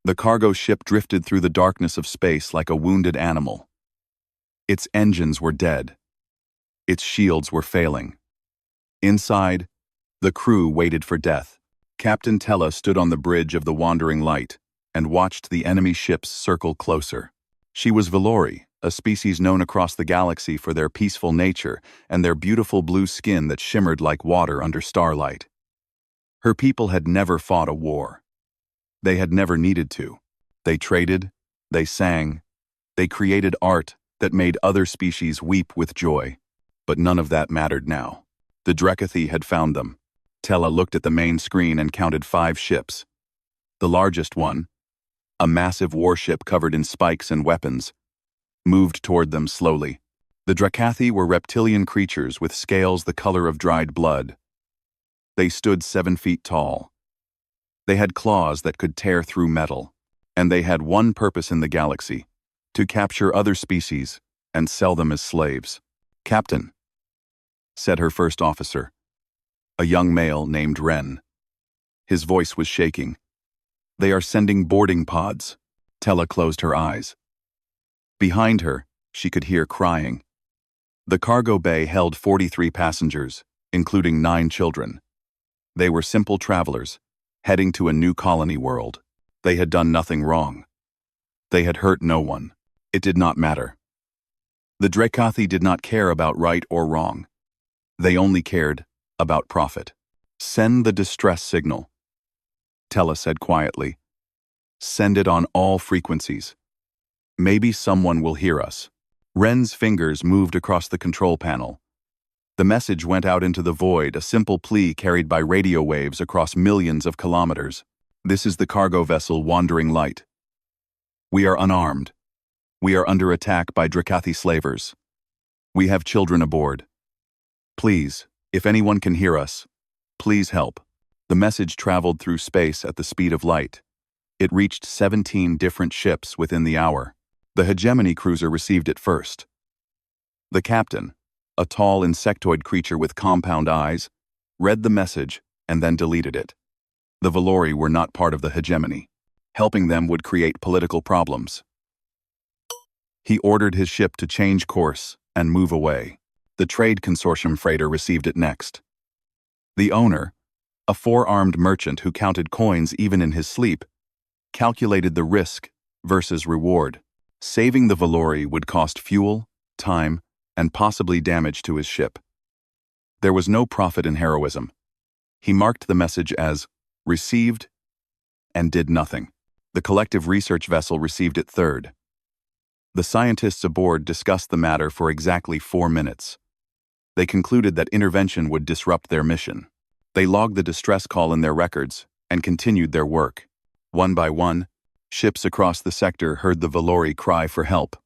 The cargo ship drifted through the darkness of space like a wounded animal. Its engines were dead. Its shields were failing. Inside, the crew waited for death. Captain Tella stood on the bridge of the Wandering Light and watched the enemy ships circle closer. She was Valori, a species known across the galaxy for their peaceful nature and their beautiful blue skin that shimmered like water under starlight. Her people had never fought a war. They had never needed to. They traded, they sang, they created art that made other species weep with joy. But none of that mattered now. The Drekathy had found them. Tella looked at the main screen and counted 5 ships. The largest one, a massive warship covered in spikes and weapons, moved toward them slowly. The Drekathy were reptilian creatures with scales the color of dried blood. They stood 7 feet tall. They had claws that could tear through metal, and they had one purpose in the galaxy: to capture other species and sell them as slaves. "Captain," said her first officer, a young male named Ren. His voice was shaking. "They are sending boarding pods." Tella closed her eyes. Behind her, she could hear crying. The cargo bay held 43 passengers, including 9 children. They were simple travelers, heading to a new colony world. They had done nothing wrong. They had hurt no one. It did not matter. The Drekathy did not care about right or wrong. They only cared about profit. "Send the distress signal," Tella said quietly. "Send it on all frequencies. Maybe someone will hear us." Ren's fingers moved across the control panel. The message went out into the void, a simple plea carried by radio waves across millions of kilometers. "This is the cargo vessel Wandering Light. We are unarmed. We are under attack by Drekathy slavers. We have children aboard. Please, if anyone can hear us, please help." The message traveled through space at the speed of light. It reached 17 different ships within the hour. The hegemony cruiser received it first. The captain, a tall insectoid creature with compound eyes, read the message and then deleted it. The Valori were not part of the hegemony. Helping them would create political problems. He ordered his ship to change course and move away. The Trade Consortium freighter received it next. The owner, a 4-armed merchant who counted coins even in his sleep, calculated the risk versus reward. Saving the Valori would cost fuel, time, and possibly damage to his ship. There was no profit in heroism. He marked the message as received and did nothing. The collective research vessel received it third. The scientists aboard discussed the matter for exactly 4 minutes. They concluded that intervention would disrupt their mission. They logged the distress call in their records and continued their work. One by one, ships across the sector heard the Valori cry for help.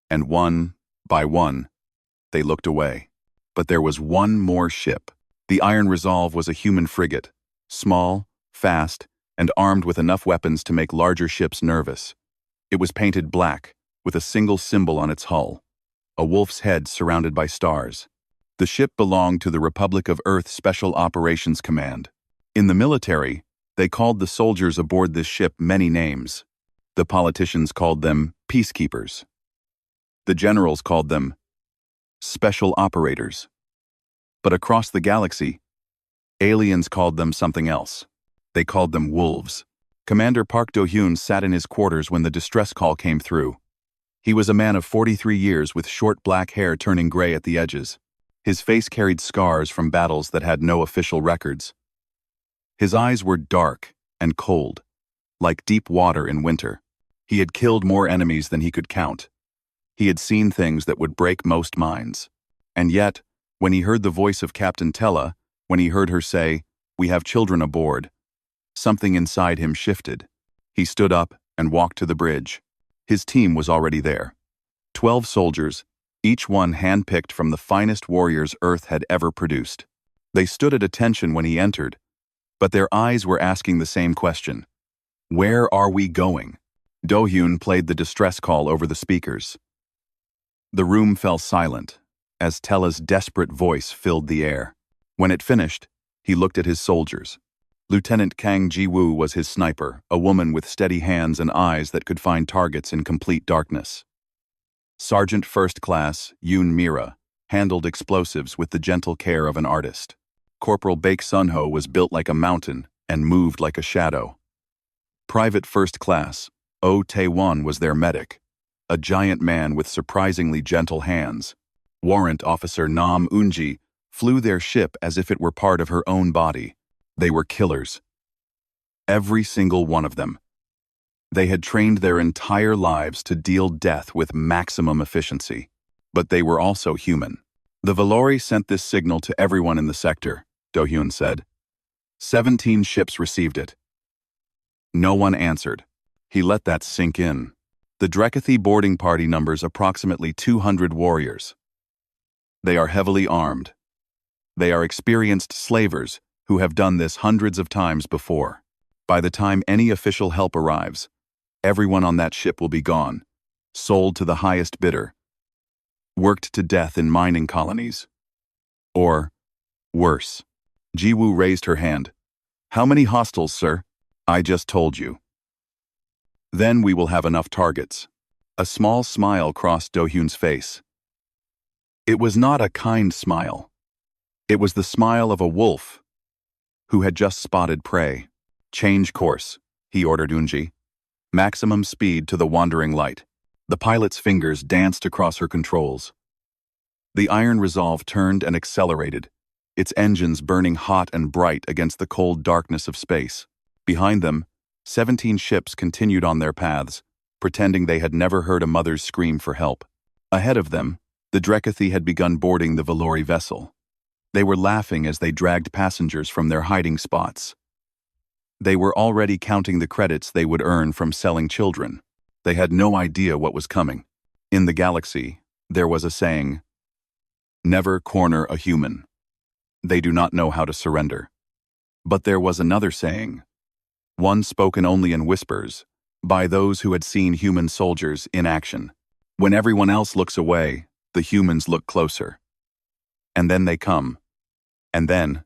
And one by one, they looked away. But there was one more ship. The Iron Resolve was a human frigate, small, fast, and armed with enough weapons to make larger ships nervous. It was painted black, with a single symbol on its hull, a wolf's head surrounded by stars. The ship belonged to the Republic of Earth Special Operations Command. In the military, they called the soldiers aboard this ship many names. The politicians called them peacekeepers. The generals called them special operators. But across the galaxy, aliens called them something else. They called them wolves. Commander Park Do-hyun sat in his quarters when the distress call came through. He was a man of 43 years with short black hair turning gray at the edges. His face carried scars from battles that had no official records. His eyes were dark and cold, like deep water in winter. He had killed more enemies than he could count. He had seen things that would break most minds. And yet, when he heard the voice of Captain Tella, when he heard her say, "We have children aboard," something inside him shifted. He stood up and walked to the bridge. His team was already there. 12 soldiers, each one handpicked from the finest warriors Earth had ever produced. They stood at attention when he entered, but their eyes were asking the same question. Where are we going? Do-hyun played the distress call over the speakers. The room fell silent, as Tella's desperate voice filled the air. When it finished, he looked at his soldiers. Lieutenant Kang Ji-woo was his sniper, a woman with steady hands and eyes that could find targets in complete darkness. Sergeant First Class Yoon Mira handled explosives with the gentle care of an artist. Corporal Baek Sun-ho was built like a mountain and moved like a shadow. Private First Class Oh Tae-won was their medic, a giant man with surprisingly gentle hands. Warrant Officer Nam Eun-ji flew their ship as if it were part of her own body. They were killers. Every single one of them. They had trained their entire lives to deal death with maximum efficiency. But they were also human. The Valori sent this signal to everyone in the sector, Do-hyun said. 17 ships received it. No one answered. He let that sink in. The Drekathi boarding party numbers approximately 200 warriors. They are heavily armed. They are experienced slavers who have done this hundreds of times before. By the time any official help arrives, everyone on that ship will be gone, sold to the highest bidder, worked to death in mining colonies. Or, worse. Ji-woo raised her hand. How many hostiles, sir? I just told you. Then we will have enough targets. A small smile crossed Do-hyun's face. It was not a kind smile. It was the smile of a wolf who had just spotted prey. Change course, he ordered Eun-ji. Maximum speed to the wandering light. The pilot's fingers danced across her controls. The Iron Resolve turned and accelerated, its engines burning hot and bright against the cold darkness of space. Behind them, 17 ships continued on their paths, pretending they had never heard a mother's scream for help. Ahead of them, the Drekathi had begun boarding the Valori vessel. They were laughing as they dragged passengers from their hiding spots. They were already counting the credits they would earn from selling children. They had no idea what was coming. In the galaxy, there was a saying, "Never corner a human. They do not know how to surrender." But there was another saying, one spoken only in whispers, by those who had seen human soldiers in action. When everyone else looks away, the humans look closer. And then they come. And then,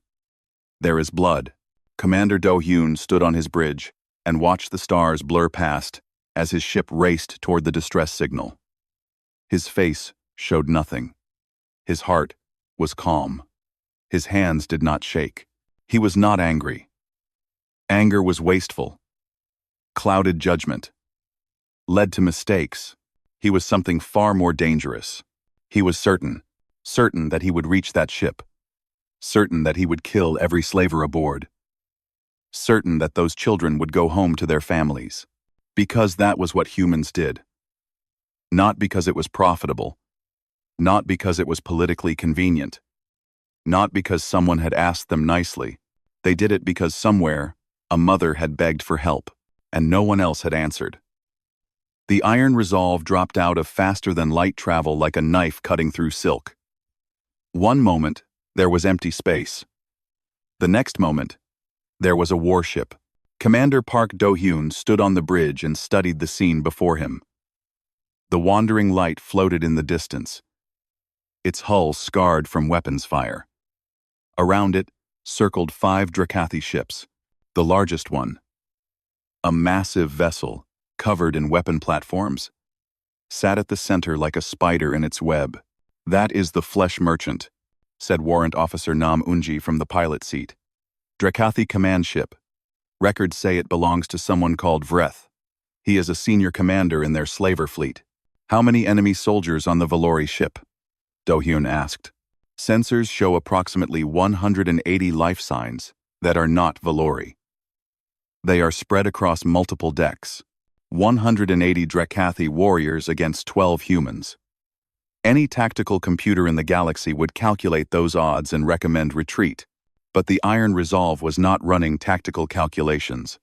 there is blood. Commander Do-hyun stood on his bridge and watched the stars blur past as his ship raced toward the distress signal. His face showed nothing. His heart was calm. His hands did not shake. He was not angry. Anger was wasteful, clouded judgment, led to mistakes. He was something far more dangerous. He was certain that he would reach that ship, certain that he would kill every slaver aboard, certain that those children would go home to their families, because that was what humans did. Not because it was profitable, not because it was politically convenient, not because someone had asked them nicely. They did it because somewhere, a mother had begged for help, and no one else had answered. The Iron Resolve dropped out of faster-than-light travel like a knife cutting through silk. One moment, there was empty space. The next moment, there was a warship. Commander Park Do-hyun stood on the bridge and studied the scene before him. The wandering light floated in the distance, its hull scarred from weapons fire. Around it circled 5 Drekathi ships, the largest one, a massive vessel covered in weapon platforms, sat at the center like a spider in its web. That is the Flesh Merchant, said Warrant Officer Nam Eun-ji from the pilot seat. Drekathi command ship. Records say it belongs to someone called Vreth. He is a senior commander in their slaver fleet. How many enemy soldiers on the Valori ship? Do-hyun asked. Sensors show approximately 180 life signs that are not Valori. They are spread across multiple decks. 180 Drekathi warriors against 12 humans. Any tactical computer in the galaxy would calculate those odds and recommend retreat, but the Iron Resolve was not running tactical calculations.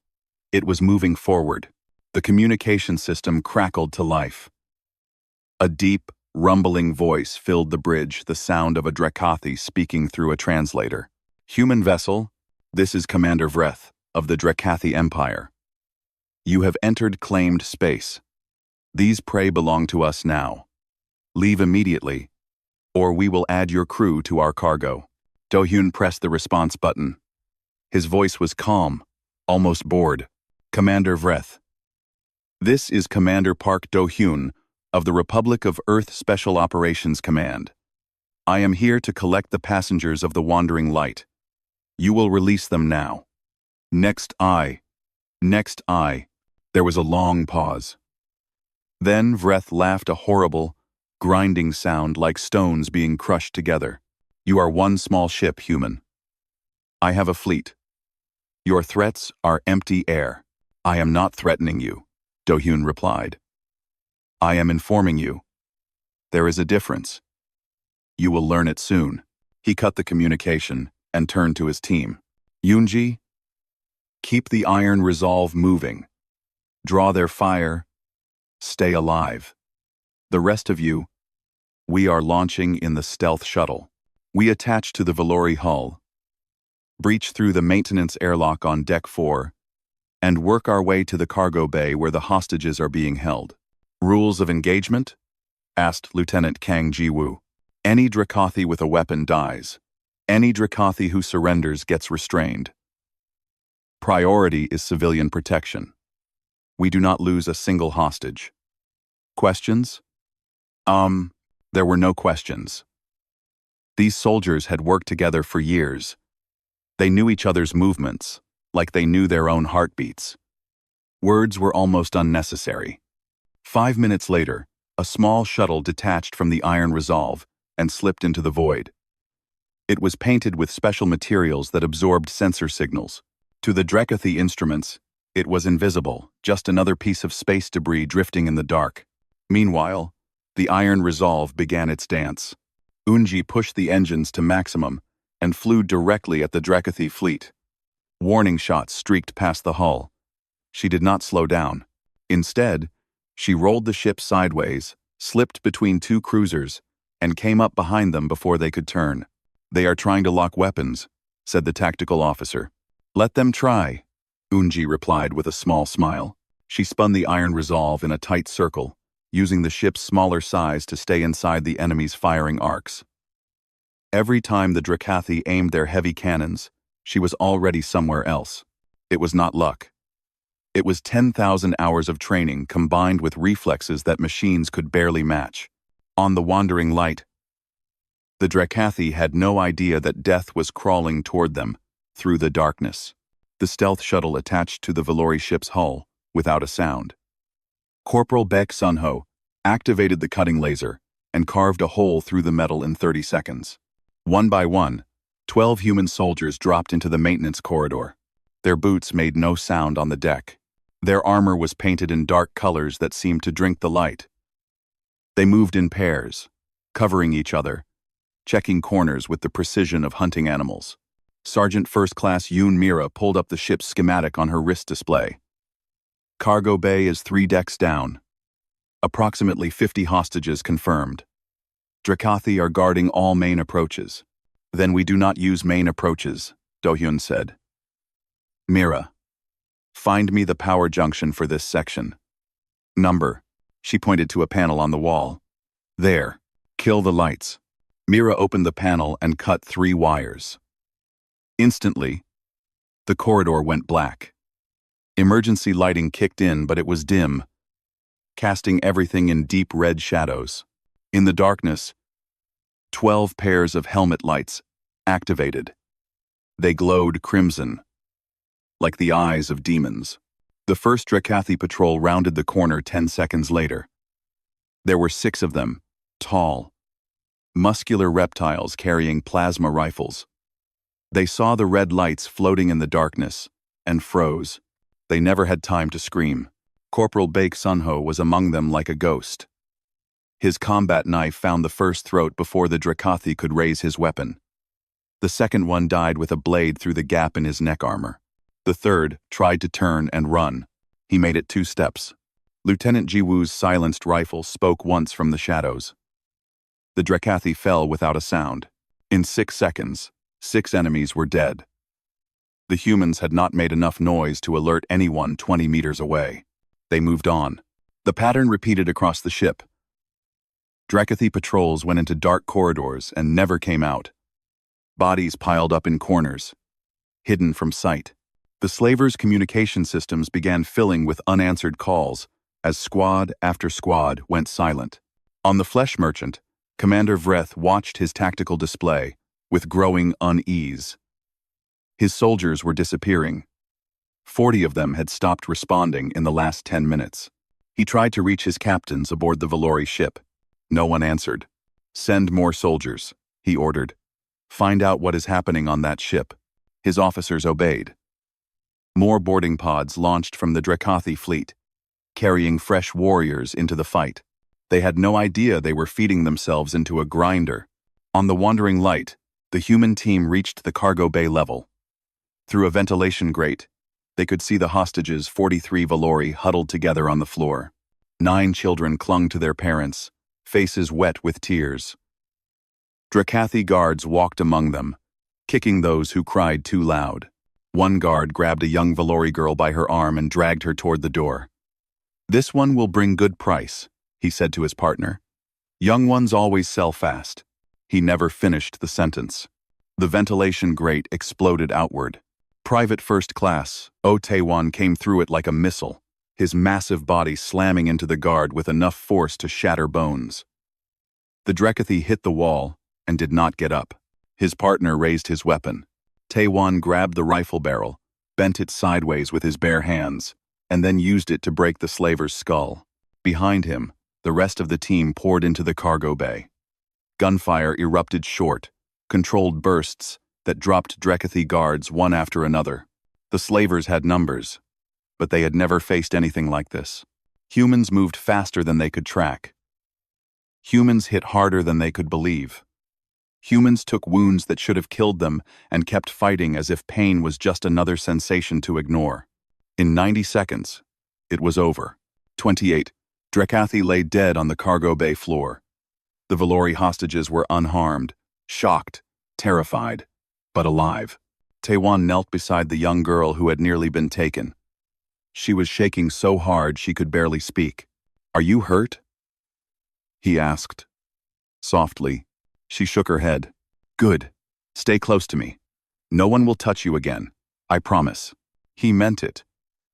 It was moving forward. The communication system crackled to life. A deep, rumbling voice filled the bridge, the sound of a Drekathi speaking through a translator. Human vessel, this is Commander Vreth of the Drekathi Empire. You have entered claimed space. These prey belong to us now. Leave immediately, or we will add your crew to our cargo. Do-hyun pressed the response button. His voice was calm, almost bored. Commander Vreth. This is Commander Park Do-hyun of the Republic of Earth Special Operations Command. I am here to collect the passengers of the Wandering Light. You will release them now. Next I. There was a long pause. Then Vreth laughed a horrible, grinding sound like stones being crushed together. You are one small ship, human. I have a fleet. Your threats are empty air. I am not threatening you, Do-hyun replied. I am informing you. There is a difference. You will learn it soon. He cut the communication and turned to his team. Yoonji, keep the iron resolve moving. Draw their fire. Stay alive. The rest of you, we are launching in the stealth shuttle. We attach to the Valori hull, breach through the maintenance airlock on Deck 4, and work our way to the cargo bay where the hostages are being held. Rules of engagement? Asked Lieutenant Kang Ji-woo. Any Dracothi with a weapon dies. Any Dracothi who surrenders gets restrained. Priority is civilian protection. We do not lose a single hostage. Questions? There were no questions. These soldiers had worked together for years. They knew each other's movements, like they knew their own heartbeats. Words were almost unnecessary. 5 minutes later, a small shuttle detached from the iron resolve and slipped into the void. It was painted with special materials that absorbed sensor signals. To the Dracothi instruments, it was invisible, just another piece of space debris drifting in the dark. Meanwhile, the iron resolve began its dance. Unji pushed the engines to maximum and flew directly at the Dracothi fleet. Warning shots streaked past the hull. She did not slow down. Instead, she rolled the ship sideways, slipped between two cruisers, and came up behind them before they could turn. They are trying to lock weapons, said the tactical officer. Let them try, Unji replied with a small smile. She spun the iron resolve in a tight circle, using the ship's smaller size to stay inside the enemy's firing arcs. Every time the Dracothi aimed their heavy cannons, she was already somewhere else. It was not luck. It was 10,000 hours of training combined with reflexes that machines could barely match. On the Wandering Light, the Dracothi had no idea that death was crawling toward them through the darkness. The stealth shuttle attached to the Valori ship's hull without a sound. Corporal Baek Sunho activated the cutting laser and carved a hole through the metal in 30 seconds. One by one, 12 human soldiers dropped into the maintenance corridor. Their boots made no sound on the deck. Their armor was painted in dark colors that seemed to drink the light. They moved in pairs, covering each other, checking corners with the precision of hunting animals. Sergeant First Class Yoon Mira pulled up the ship's schematic on her wrist display. Cargo bay is 3 decks down. Approximately 50 hostages confirmed. Dracothi are guarding all main approaches. Then we do not use main approaches, Do-hyun said. Mira, find me the power junction for this section. Number. She pointed to a panel on the wall. There. Kill the lights. Mira opened the panel and cut 3 wires. Instantly, the corridor went black. Emergency lighting kicked in, but it was dim, casting everything in deep red shadows. In the darkness, 12 pairs of helmet lights activated. They glowed crimson, like the eyes of demons. The first Dracothi patrol rounded the corner 10 seconds later. There were 6 of them, tall, muscular reptiles carrying plasma rifles. They saw the red lights floating in the darkness and froze. They never had time to scream. Corporal Baek Sunho was among them like a ghost. His combat knife found the first throat before the Dracothi could raise his weapon. The second one died with a blade through the gap in his neck armor. The third tried to turn and run. He made it 2 steps. Lieutenant Ji-woo's silenced rifle spoke once from the shadows. The Dracothi fell without a sound. In 6 seconds, 6 enemies were dead. The humans had not made enough noise to alert anyone 20 meters away. They moved on. The pattern repeated across the ship. Dracothi patrols went into dark corridors and never came out. Bodies piled up in corners. hidden from sight. The slavers' communication systems began filling with unanswered calls as squad after squad went silent. On the Flesh Merchant, Commander Vreth watched his tactical display with growing unease. His soldiers were disappearing. 40 of them had stopped responding in the last 10 minutes. He tried to reach his captains aboard the Valori ship. No one answered. "Send more soldiers," he ordered. "Find out what is happening on that ship." His officers obeyed. More boarding pods launched from the Drakathi fleet, carrying fresh warriors into the fight. They had no idea they were feeding themselves into a grinder. On the Wandering Light, the human team reached the cargo bay level. Through a ventilation grate, they could see the hostages, 43 Valori, huddled together on the floor. 9 children clung to their parents, faces wet with tears. Drakathi guards walked among them, kicking those who cried too loud. One guard grabbed a young Valori girl by her arm and dragged her toward the door. "This one will bring good price," he said to his partner. "Young ones always sell fast." He never finished the sentence. The ventilation grate exploded outward. Private First Class Otewan came through it like a missile, his massive body slamming into the guard with enough force to shatter bones. The Drakathi hit the wall and did not get up. His partner raised his weapon. Tewan grabbed the rifle barrel, bent it sideways with his bare hands, and then used it to break the slaver's skull. Behind him, the rest of the team poured into the cargo bay. Gunfire erupted short, controlled bursts that dropped Drakathi guards one after another. The slavers had numbers, but they had never faced anything like this. Humans moved faster than they could track. Humans hit harder than they could believe. Humans took wounds that should have killed them and kept fighting as if pain was just another sensation to ignore. In 90 seconds, it was over. 28. Drakathi lay dead on the cargo bay floor. The Valori hostages were unharmed, shocked, terrified, but alive. Tewan knelt beside the young girl who had nearly been taken. She was shaking so hard she could barely speak. "Are you hurt?" he asked. Softly, she shook her head. "Good. Stay close to me. No one will touch you again. I promise." He meant it.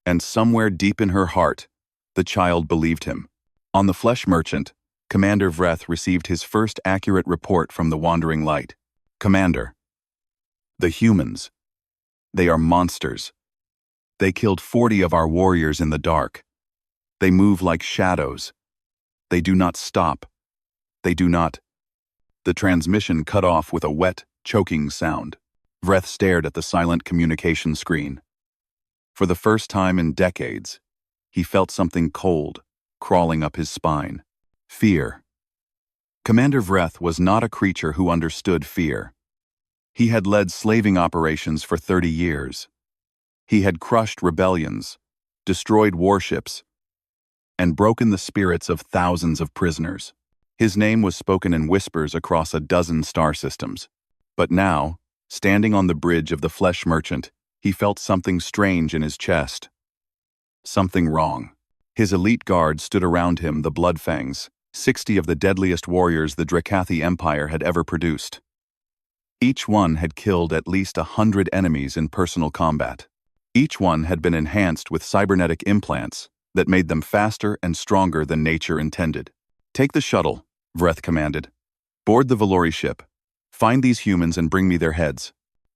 And somewhere deep in her heart, the child believed him. On the Flesh Merchant, Commander Vreth received his first accurate report from the Wandering Light. "Commander, the humans, they are monsters. They killed 40 of our warriors in the dark. They move like shadows. They do not stop. They do not..." The transmission cut off with a wet, choking sound. Vreth stared at the silent communication screen. For the first time in decades, he felt something cold crawling up his spine. Fear. Commander Vreth was not a creature who understood fear. He had led slaving operations for 30 years. He had crushed rebellions, destroyed warships, and broken the spirits of thousands of prisoners. His name was spoken in whispers across a dozen star systems. But now, standing on the bridge of the Flesh Merchant, he felt something strange in his chest. Something wrong. His elite guard stood around him, the Bloodfangs, 60 of the deadliest warriors the Drakathi Empire had ever produced. Each one had killed at least 100 enemies in personal combat. Each one had been enhanced with cybernetic implants that made them faster and stronger than nature intended. "Take the shuttle," Vreth commanded. "Board the Valori ship. Find these humans and bring me their heads."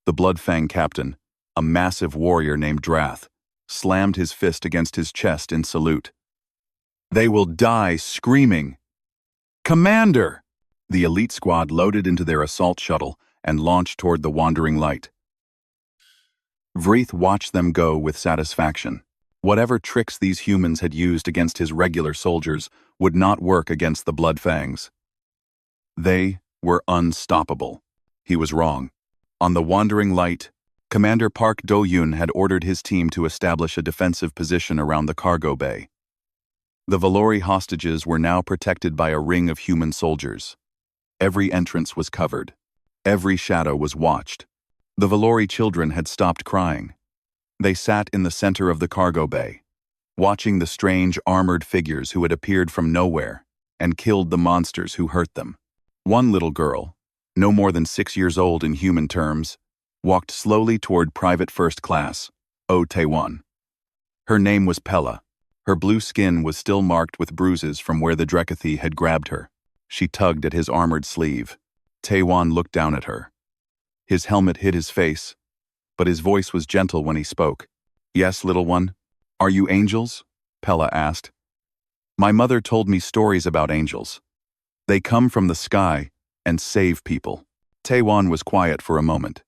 The Bloodfang captain, a massive warrior named Drath, slammed his fist against his chest in salute. "They will die screaming." "Commander!" The elite squad loaded into their assault shuttle and launched toward the Wandering Light. Vreth watched them go with satisfaction. Whatever tricks these humans had used against his regular soldiers would not work against the Bloodfangs. They were unstoppable. He was wrong. On the Wandering Light, Commander Park Do-Yoon had ordered his team to establish a defensive position around the cargo bay. The Valori hostages were now protected by a ring of human soldiers. Every entrance was covered. Every shadow was watched. The Valori children had stopped crying. They sat in the center of the cargo bay, watching the strange armored figures who had appeared from nowhere and killed the monsters who hurt them. One little girl, no more than 6 years old in human terms, walked slowly toward Private First Class, O-Taewon. Her name was Pella. Her blue skin was still marked with bruises from where the Drekathy had grabbed her. She tugged at his armored sleeve. Taewon looked down at her. His helmet hid his face, but his voice was gentle when he spoke. "Yes, little one. Are you angels?" Pella asked. "My mother told me stories about angels. They come from the sky and save people." Taewon was quiet for a moment.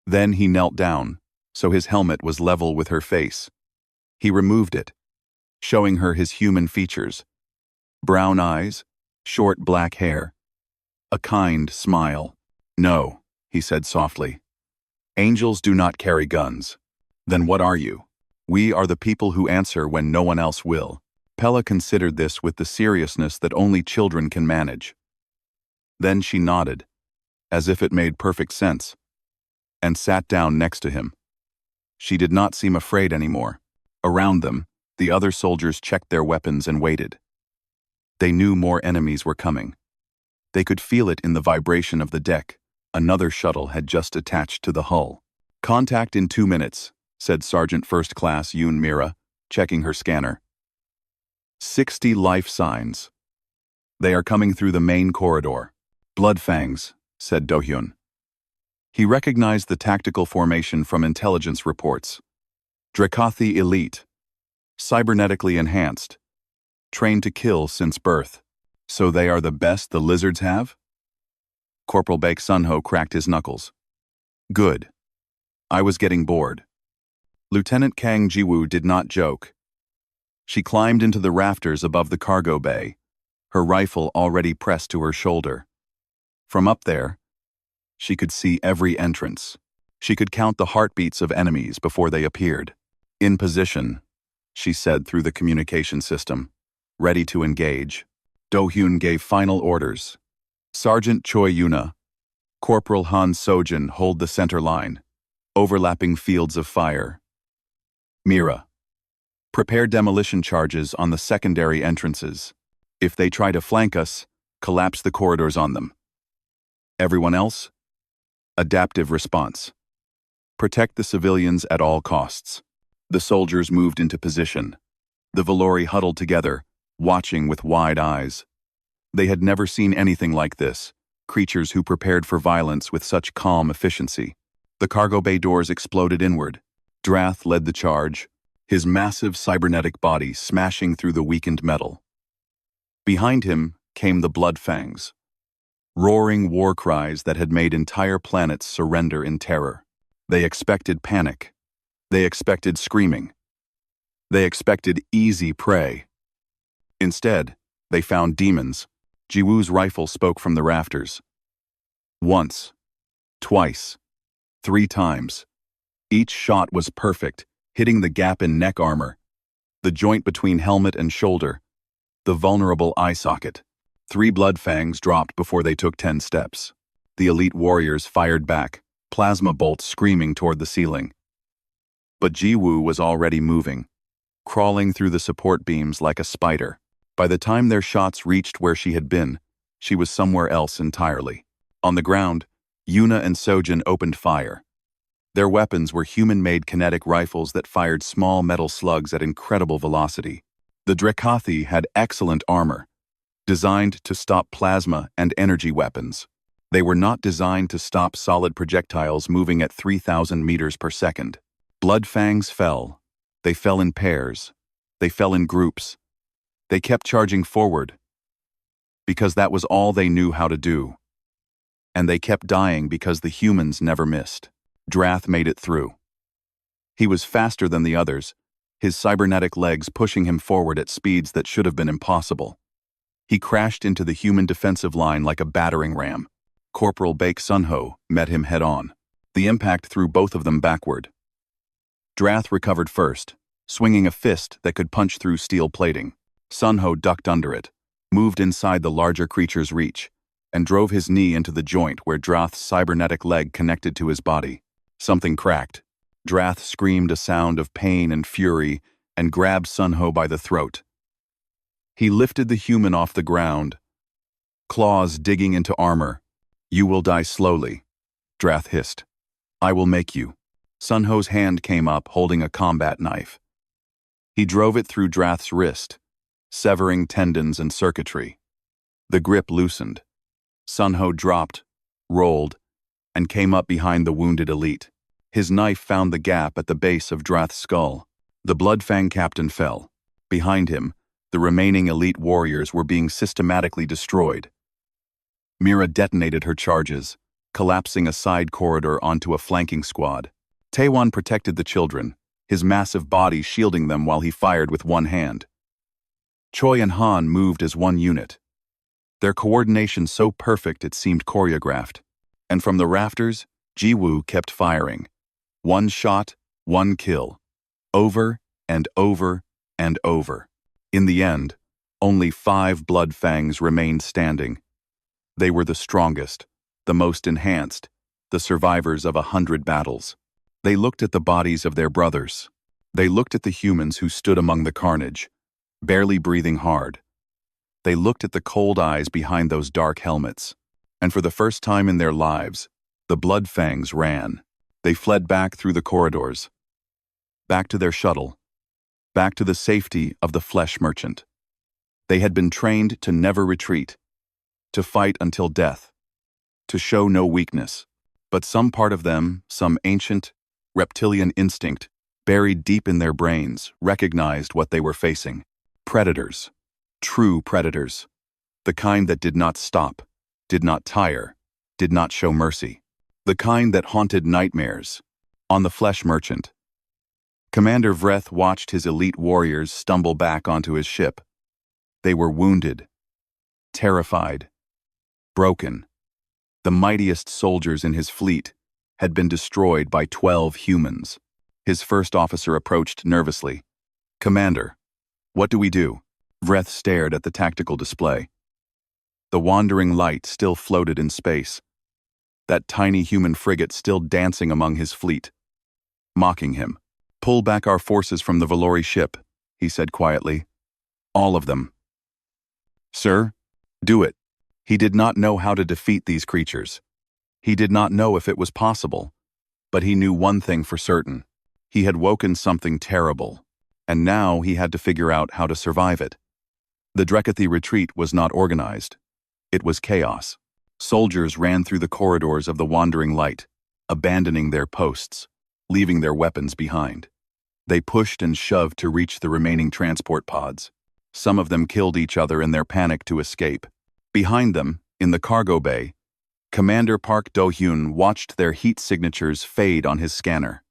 Then he knelt down, so his helmet was level with her face. He removed it, showing her his human features. Brown eyes, short black hair, a kind smile. "No," he said softly. "Angels do not carry guns. Then what are you?" "We are the people who answer when no one else will." Pella considered this with the seriousness that only children can manage. Then she nodded, as if it made perfect sense, and sat down next to him. She did not seem afraid anymore. Around them, the other soldiers checked their weapons and waited. They knew more enemies were coming. They could feel it in the vibration of the deck. Another shuttle had just attached to the hull. "Contact in 2 minutes," said Sergeant First Class Yoon Mira, checking her scanner. 60 life signs. They are coming through the main corridor. "Bloodfangs," said Do-hyun. He recognized the tactical formation from intelligence reports. Drekathy elite. Cybernetically enhanced. Trained to kill since birth. "So they are the best the lizards have?" Corporal Baek Sunho cracked his knuckles. "Good. I was getting bored." Lieutenant Kang Jiwoo did not joke. She climbed into the rafters above the cargo bay, her rifle already pressed to her shoulder. From up there, she could see every entrance. She could count the heartbeats of enemies before they appeared. "In position," she said through the communication system, ready to engage. Do-hyun gave final orders. Sergeant Choi Yuna, Corporal Han Sojin hold the center line, overlapping fields of fire. Mira, prepare demolition charges on the secondary entrances. If they try to flank us, collapse the corridors on them. Everyone else? Adaptive response. Protect the civilians at all costs. The soldiers moved into position. The Valori huddled together, watching with wide eyes. They had never seen anything like this, creatures who prepared for violence with such calm efficiency. The cargo bay doors exploded inward. Drath led the charge, his massive cybernetic body smashing through the weakened metal. Behind him came the Bloodfangs, roaring war cries that had made entire planets surrender in terror. They expected panic. They expected screaming. They expected easy prey. Instead, they found demons. Jiwoo's rifle spoke from the rafters. Once, twice, 3 times. Each shot was perfect, hitting the gap in neck armor, the joint between helmet and shoulder, the vulnerable eye socket. 3 Bloodfangs dropped before they took 10 steps. The elite warriors fired back, plasma bolts screaming toward the ceiling. But Jiwoo was already moving, crawling through the support beams like a spider. By the time their shots reached where she had been, she was somewhere else entirely. On the ground, Yuna and Sojin opened fire. Their weapons were human-made kinetic rifles that fired small metal slugs at incredible velocity. The Drekathy had excellent armor, designed to stop plasma and energy weapons. They were not designed to stop solid projectiles moving at 3,000 meters per second. Bloodfangs fell. They fell in pairs. They fell in groups. They kept charging forward, because that was all they knew how to do. And they kept dying because the humans never missed. Drath made it through. He was faster than the others, his cybernetic legs pushing him forward at speeds that should have been impossible. He crashed into the human defensive line like a battering ram. Corporal Baek Sunho met him head-on. The impact threw both of them backward. Drath recovered first, swinging a fist that could punch through steel plating. Sunho ducked under it, moved inside the larger creature's reach, and drove his knee into the joint where Drath's cybernetic leg connected to his body. Something cracked. Drath screamed a sound of pain and fury and grabbed Sunho by the throat. He lifted the human off the ground, claws digging into armor. "You will die slowly," Drath hissed. I will make you. Sun Ho's hand came up, holding a combat knife. He drove it through Drath's wrist, severing tendons and circuitry. The grip loosened. Sun Ho dropped, rolled, and came up behind the wounded elite. His knife found the gap at the base of Drath's skull. The Bloodfang captain fell. Behind him, the remaining elite warriors were being systematically destroyed. Mira detonated her charges, collapsing a side corridor onto a flanking squad. Taewon protected the children, his massive body shielding them while he fired with one hand. Choi and Han moved as one unit. Their coordination so perfect it seemed choreographed. And from the rafters, Ji-woo kept firing. One shot, one kill. Over and over and over. In the end, only 5 Bloodfangs remained standing. They were the strongest, the most enhanced, the survivors of 100 battles. They looked at the bodies of their brothers. They looked at the humans who stood among the carnage, barely breathing hard. They looked at the cold eyes behind those dark helmets. And for the first time in their lives, the Bloodfangs ran. They fled back through the corridors, back to their shuttle, back to the safety of the flesh merchant. They had been trained to never retreat, to fight until death, to show no weakness. But some part of them, some ancient, reptilian instinct, buried deep in their brains, recognized what they were facing. Predators. True predators. The kind that did not stop, did not tire, did not show mercy. The kind that haunted nightmares. On the flesh merchant. Commander Vreth watched his elite warriors stumble back onto his ship. They were wounded, terrified, broken. The mightiest soldiers in his fleet had been destroyed by 12 humans. His first officer approached nervously. "Commander, what do we do?" Vreth stared at the tactical display. The wandering light still floated in space. That tiny human frigate still dancing among his fleet. Mocking him. "Pull back our forces from the Valori ship," he said quietly. "All of them." "Sir, do it." He did not know how to defeat these creatures. He did not know if it was possible. But he knew one thing for certain. He had woken something terrible. And now he had to figure out how to survive it. The Drekathy retreat was not organized. It was chaos. Soldiers ran through the corridors of the wandering light, abandoning their posts, leaving their weapons behind. They pushed and shoved to reach the remaining transport pods. Some of them killed each other in their panic to escape. Behind them, in the cargo bay, Commander Park Do-hyun watched their heat signatures fade on his scanner.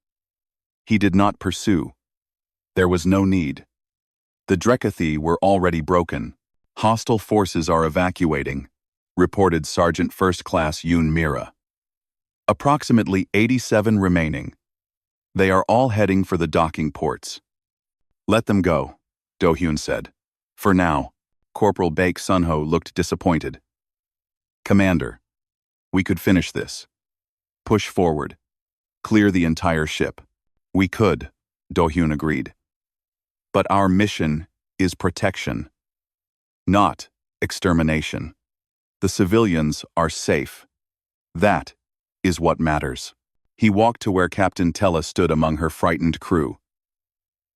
He did not pursue. There was no need. The Drekathy were already broken. "Hostile forces are evacuating," reported Sergeant First Class Yoon Mira. "Approximately 87 remaining. They are all heading for the docking ports." "Let them go," Do-hyun said. "For now." Corporal Baek Sun-ho looked disappointed. "Commander, we could finish this. Push forward. Clear the entire ship." "We could," Do-hyun agreed. "But our mission is protection, not extermination. The civilians are safe. That is what matters." He walked to where Captain Tella stood among her frightened crew.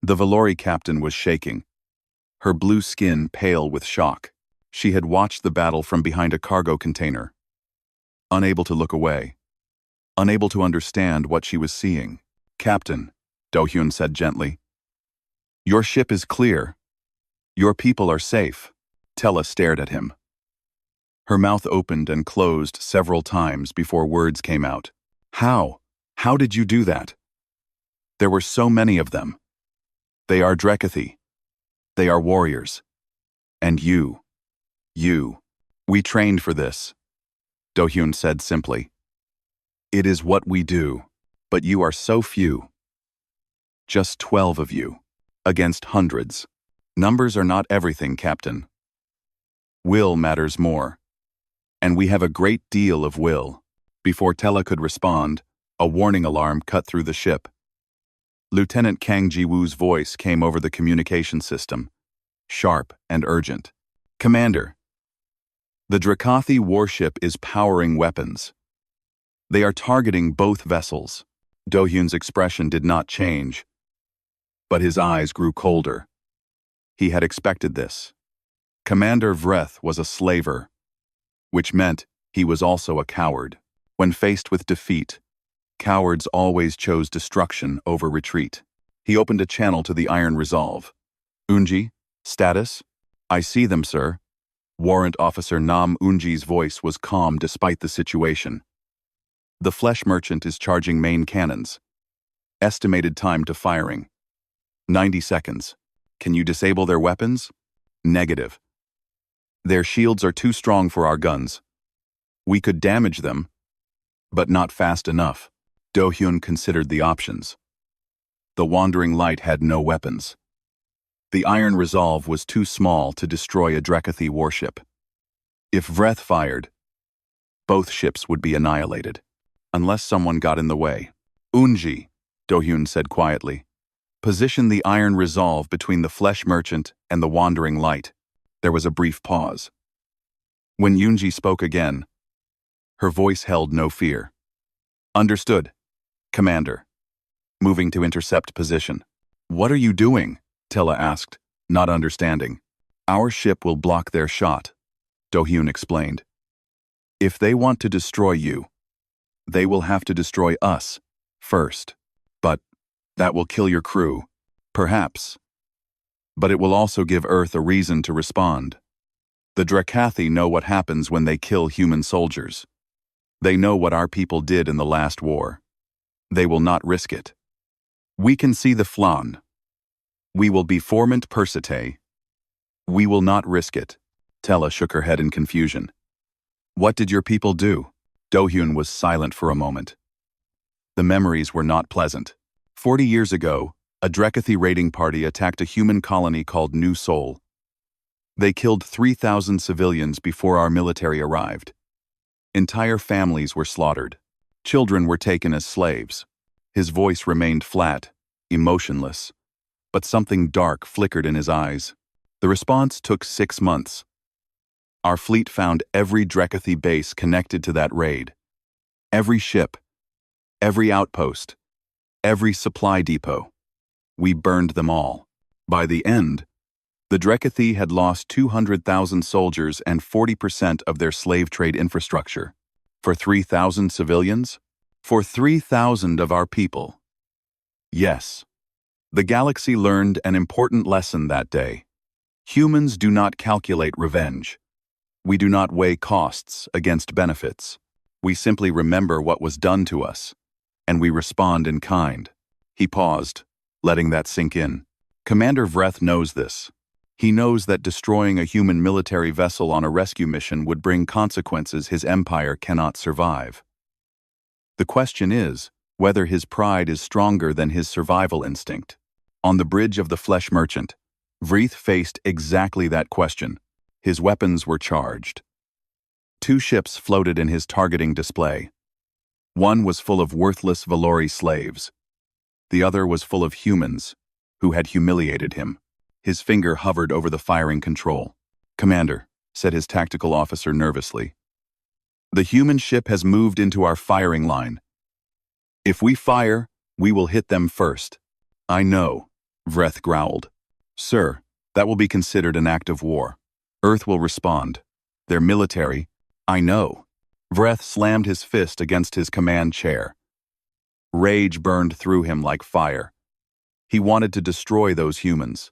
The Valori captain was shaking, her blue skin pale with shock. She had watched the battle from behind a cargo container, unable to look away, unable to understand what she was seeing. "Captain," Do-hyun said gently, "your ship is clear. Your people are safe." Tella stared at him. Her mouth opened and closed several times before words came out. "How? How did you do that? There were so many of them. They are Drekathy. They are warriors. And you. We trained for this," Do-hyun said simply. "It is what we do, but you are so few. Just 12 of you, against hundreds. Numbers are not everything, Captain. Will matters more. And we have a great deal of will." Before Tella could respond, a warning alarm cut through the ship. Lieutenant Kang Ji-woo's voice came over the communication system, sharp and urgent. "Commander, the Drekathy warship is powering weapons. They are targeting both vessels. Do-hyun's expression did not change, but his eyes grew colder. He had expected this. Commander Vreth was a slaver, which meant he was also a coward. When faced with defeat, cowards always chose destruction over retreat. He opened a channel to the Iron Resolve. Unji, status? I see them, sir. Warrant Officer Nam Unji's voice was calm despite the situation. The flesh merchant is charging main cannons. Estimated time to firing: 90 seconds. Can you disable their weapons? Negative. Their shields are too strong for our guns. We could damage them, but not fast enough. Do-hyun considered the options. The Wandering Light had no weapons. The Iron Resolve was too small to destroy a Drekathi warship. If Vreth fired, both ships would be annihilated, unless someone got in the way. Unji, Do-hyun said quietly. Position the Iron Resolve between the Flesh Merchant and the Wandering Light. There was a brief pause. When Unji spoke again, her voice held no fear. Understood, Commander. Moving to intercept position. What are you doing? Tella asked, not understanding. Our ship will block their shot, Do-hyun explained. If they want to destroy you, they will have to destroy us first. But that will kill your crew, perhaps. But it will also give Earth a reason to respond. The Drekathi know what happens when they kill human soldiers. They know what our people did in the last war. They will not risk it. We can see the flan. We will be formant persite. We will not risk it. Tella shook her head in confusion. What did your people do? Do-hyun was silent for a moment. The memories were not pleasant. 40 years ago, a Drekathi raiding party attacked a human colony called New Sol. They killed 3,000 civilians before our military arrived. Entire families were slaughtered. Children were taken as slaves. His voice remained flat, emotionless, but something dark flickered in his eyes. The response took 6 months. Our fleet found every Drekathi base connected to that raid. Every ship, every outpost, every supply depot. We burned them all. By the end, the Drekathi had lost 200,000 soldiers and 40% of their slave trade infrastructure. For 3,000 civilians? For 3,000 of our people. Yes. The galaxy learned an important lesson that day. Humans do not calculate revenge. We do not weigh costs against benefits. We simply remember what was done to us, and we respond in kind. He paused, letting that sink in. Commander Vreth knows this. He knows that destroying a human military vessel on a rescue mission would bring consequences his empire cannot survive. The question is whether his pride is stronger than his survival instinct. On the bridge of the Flesh Merchant, Vreth faced exactly that question. His weapons were charged. 2 ships floated in his targeting display. One was full of worthless Valori slaves. The other was full of humans who had humiliated him. His finger hovered over the firing control. Commander, said his tactical officer nervously. The human ship has moved into our firing line. If we fire, we will hit them first. I know, Vreth growled. Sir, that will be considered an act of war. Earth will respond. Their military, I know. Vreth slammed his fist against his command chair. Rage burned through him like fire. He wanted to destroy those humans.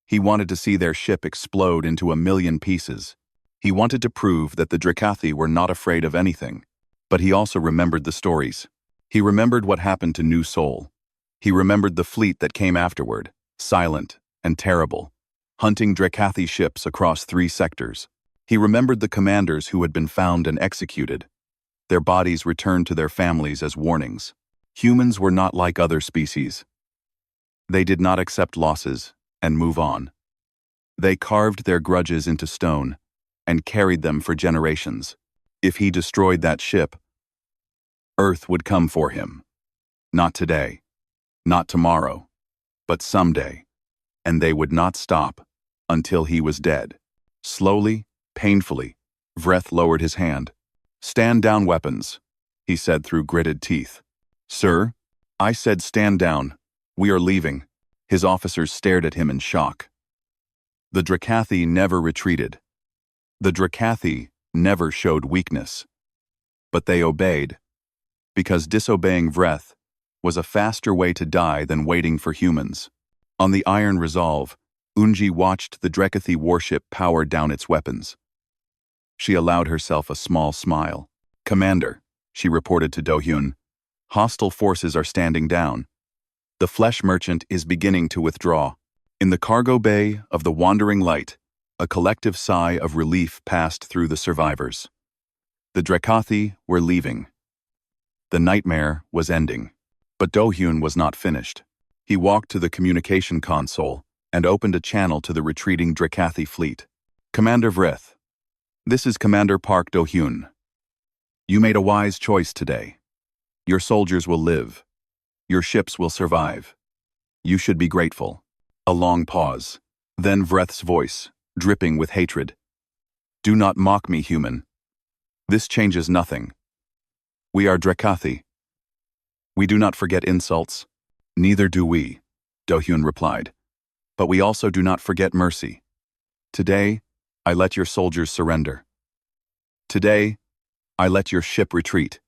He wanted to see their ship explode into 1,000,000 pieces. He wanted to prove that the Drekathi were not afraid of anything. But he also remembered the stories. He remembered what happened to New Sol. He remembered the fleet that came afterward, silent and terrible, hunting Drekathi ships across 3 sectors. He remembered the commanders who had been found and executed. Their bodies returned to their families as warnings. Humans were not like other species. They did not accept losses and move on. They carved their grudges into stone and carried them for generations. If he destroyed that ship, Earth would come for him. Not today, not tomorrow, but someday. And they would not stop until he was dead. Slowly, painfully, Vreth lowered his hand. Stand down weapons. he said through gritted teeth. Sir, I said stand down. We are leaving. His officers stared at him in shock. The Drakathi never retreated. The Drakathi never showed weakness. But they obeyed, because disobeying Vreth was a faster way to die than waiting for humans. On the Iron Resolve, Unji watched the Drakathi warship power down its weapons. She allowed herself a small smile. Commander, she reported to Do-hyun, hostile forces are standing down. The flesh merchant is beginning to withdraw. In the cargo bay of the Wandering Light, a collective sigh of relief passed through the survivors. The Drakathi were leaving. The nightmare was ending. But Do-hyun was not finished. He walked to the communication console and opened a channel to the retreating Drakathi fleet. Commander Vreth, this is Commander Park Do-hyun. You made a wise choice today. Your soldiers will live. Your ships will survive. You should be grateful. A long pause. Then Vreth's voice, dripping with hatred. Do not mock me, human. This changes nothing. We are Drakathi. We do not forget insults. Neither do we, Do-hyun replied. But we also do not forget mercy. Today, I let your soldiers surrender. Today, I let your ship retreat.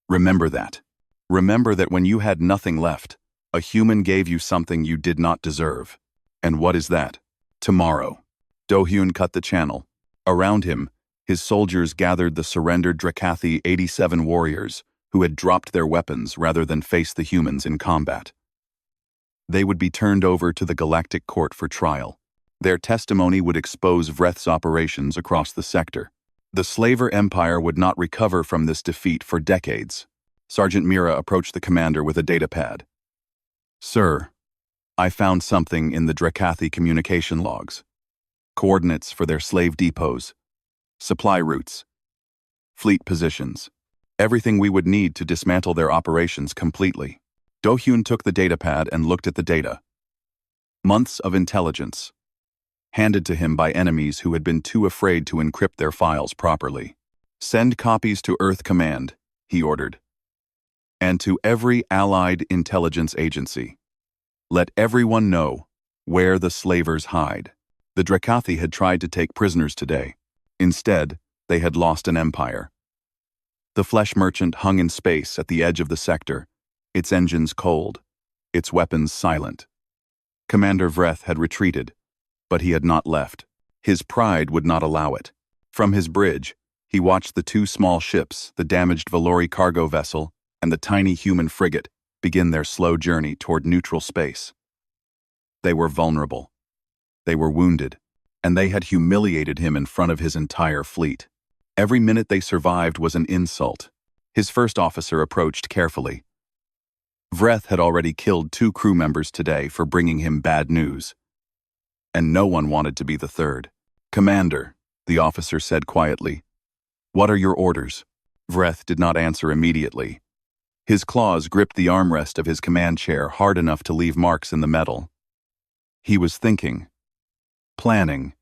Remember that. Remember that when you had nothing left, a human gave you something you did not deserve. And what is that? Tomorrow. Do-hyun cut the channel. Around him, his soldiers gathered the surrendered Drakathi 87 warriors who had dropped their weapons rather than face the humans in combat. They would be turned over to the Galactic Court for trial. Their testimony would expose Vreth's operations across the sector. The Slaver Empire would not recover from this defeat for decades. Sergeant Mira approached the commander with a datapad. Sir, I found something in the Drakathi communication logs. Coordinates for their slave depots, supply routes, fleet positions, everything we would need to dismantle their operations completely. Do-hyun took the datapad and looked at the data. Months of intelligence, handed to him by enemies who had been too afraid to encrypt their files properly. Send copies to Earth Command, he ordered. And to every allied intelligence agency. Let everyone know where the slavers hide. The Drakathi had tried to take prisoners today. Instead, they had lost an empire. The flesh merchant hung in space at the edge of the sector, its engines cold, its weapons silent. Commander Vreth had retreated, but he had not left. His pride would not allow it. From his bridge, he watched the two small ships, the damaged Valori cargo vessel and the tiny human frigate, begin their slow journey toward neutral space. They were vulnerable. They were wounded, and they had humiliated him in front of his entire fleet. Every minute they survived was an insult. His first officer approached carefully. Vreth had already killed 2 crew members today for bringing him bad news. And no one wanted to be the third. Commander, the officer said quietly. What are your orders? Vreth did not answer immediately. His claws gripped the armrest of his command chair hard enough to leave marks in the metal. He was thinking, planning,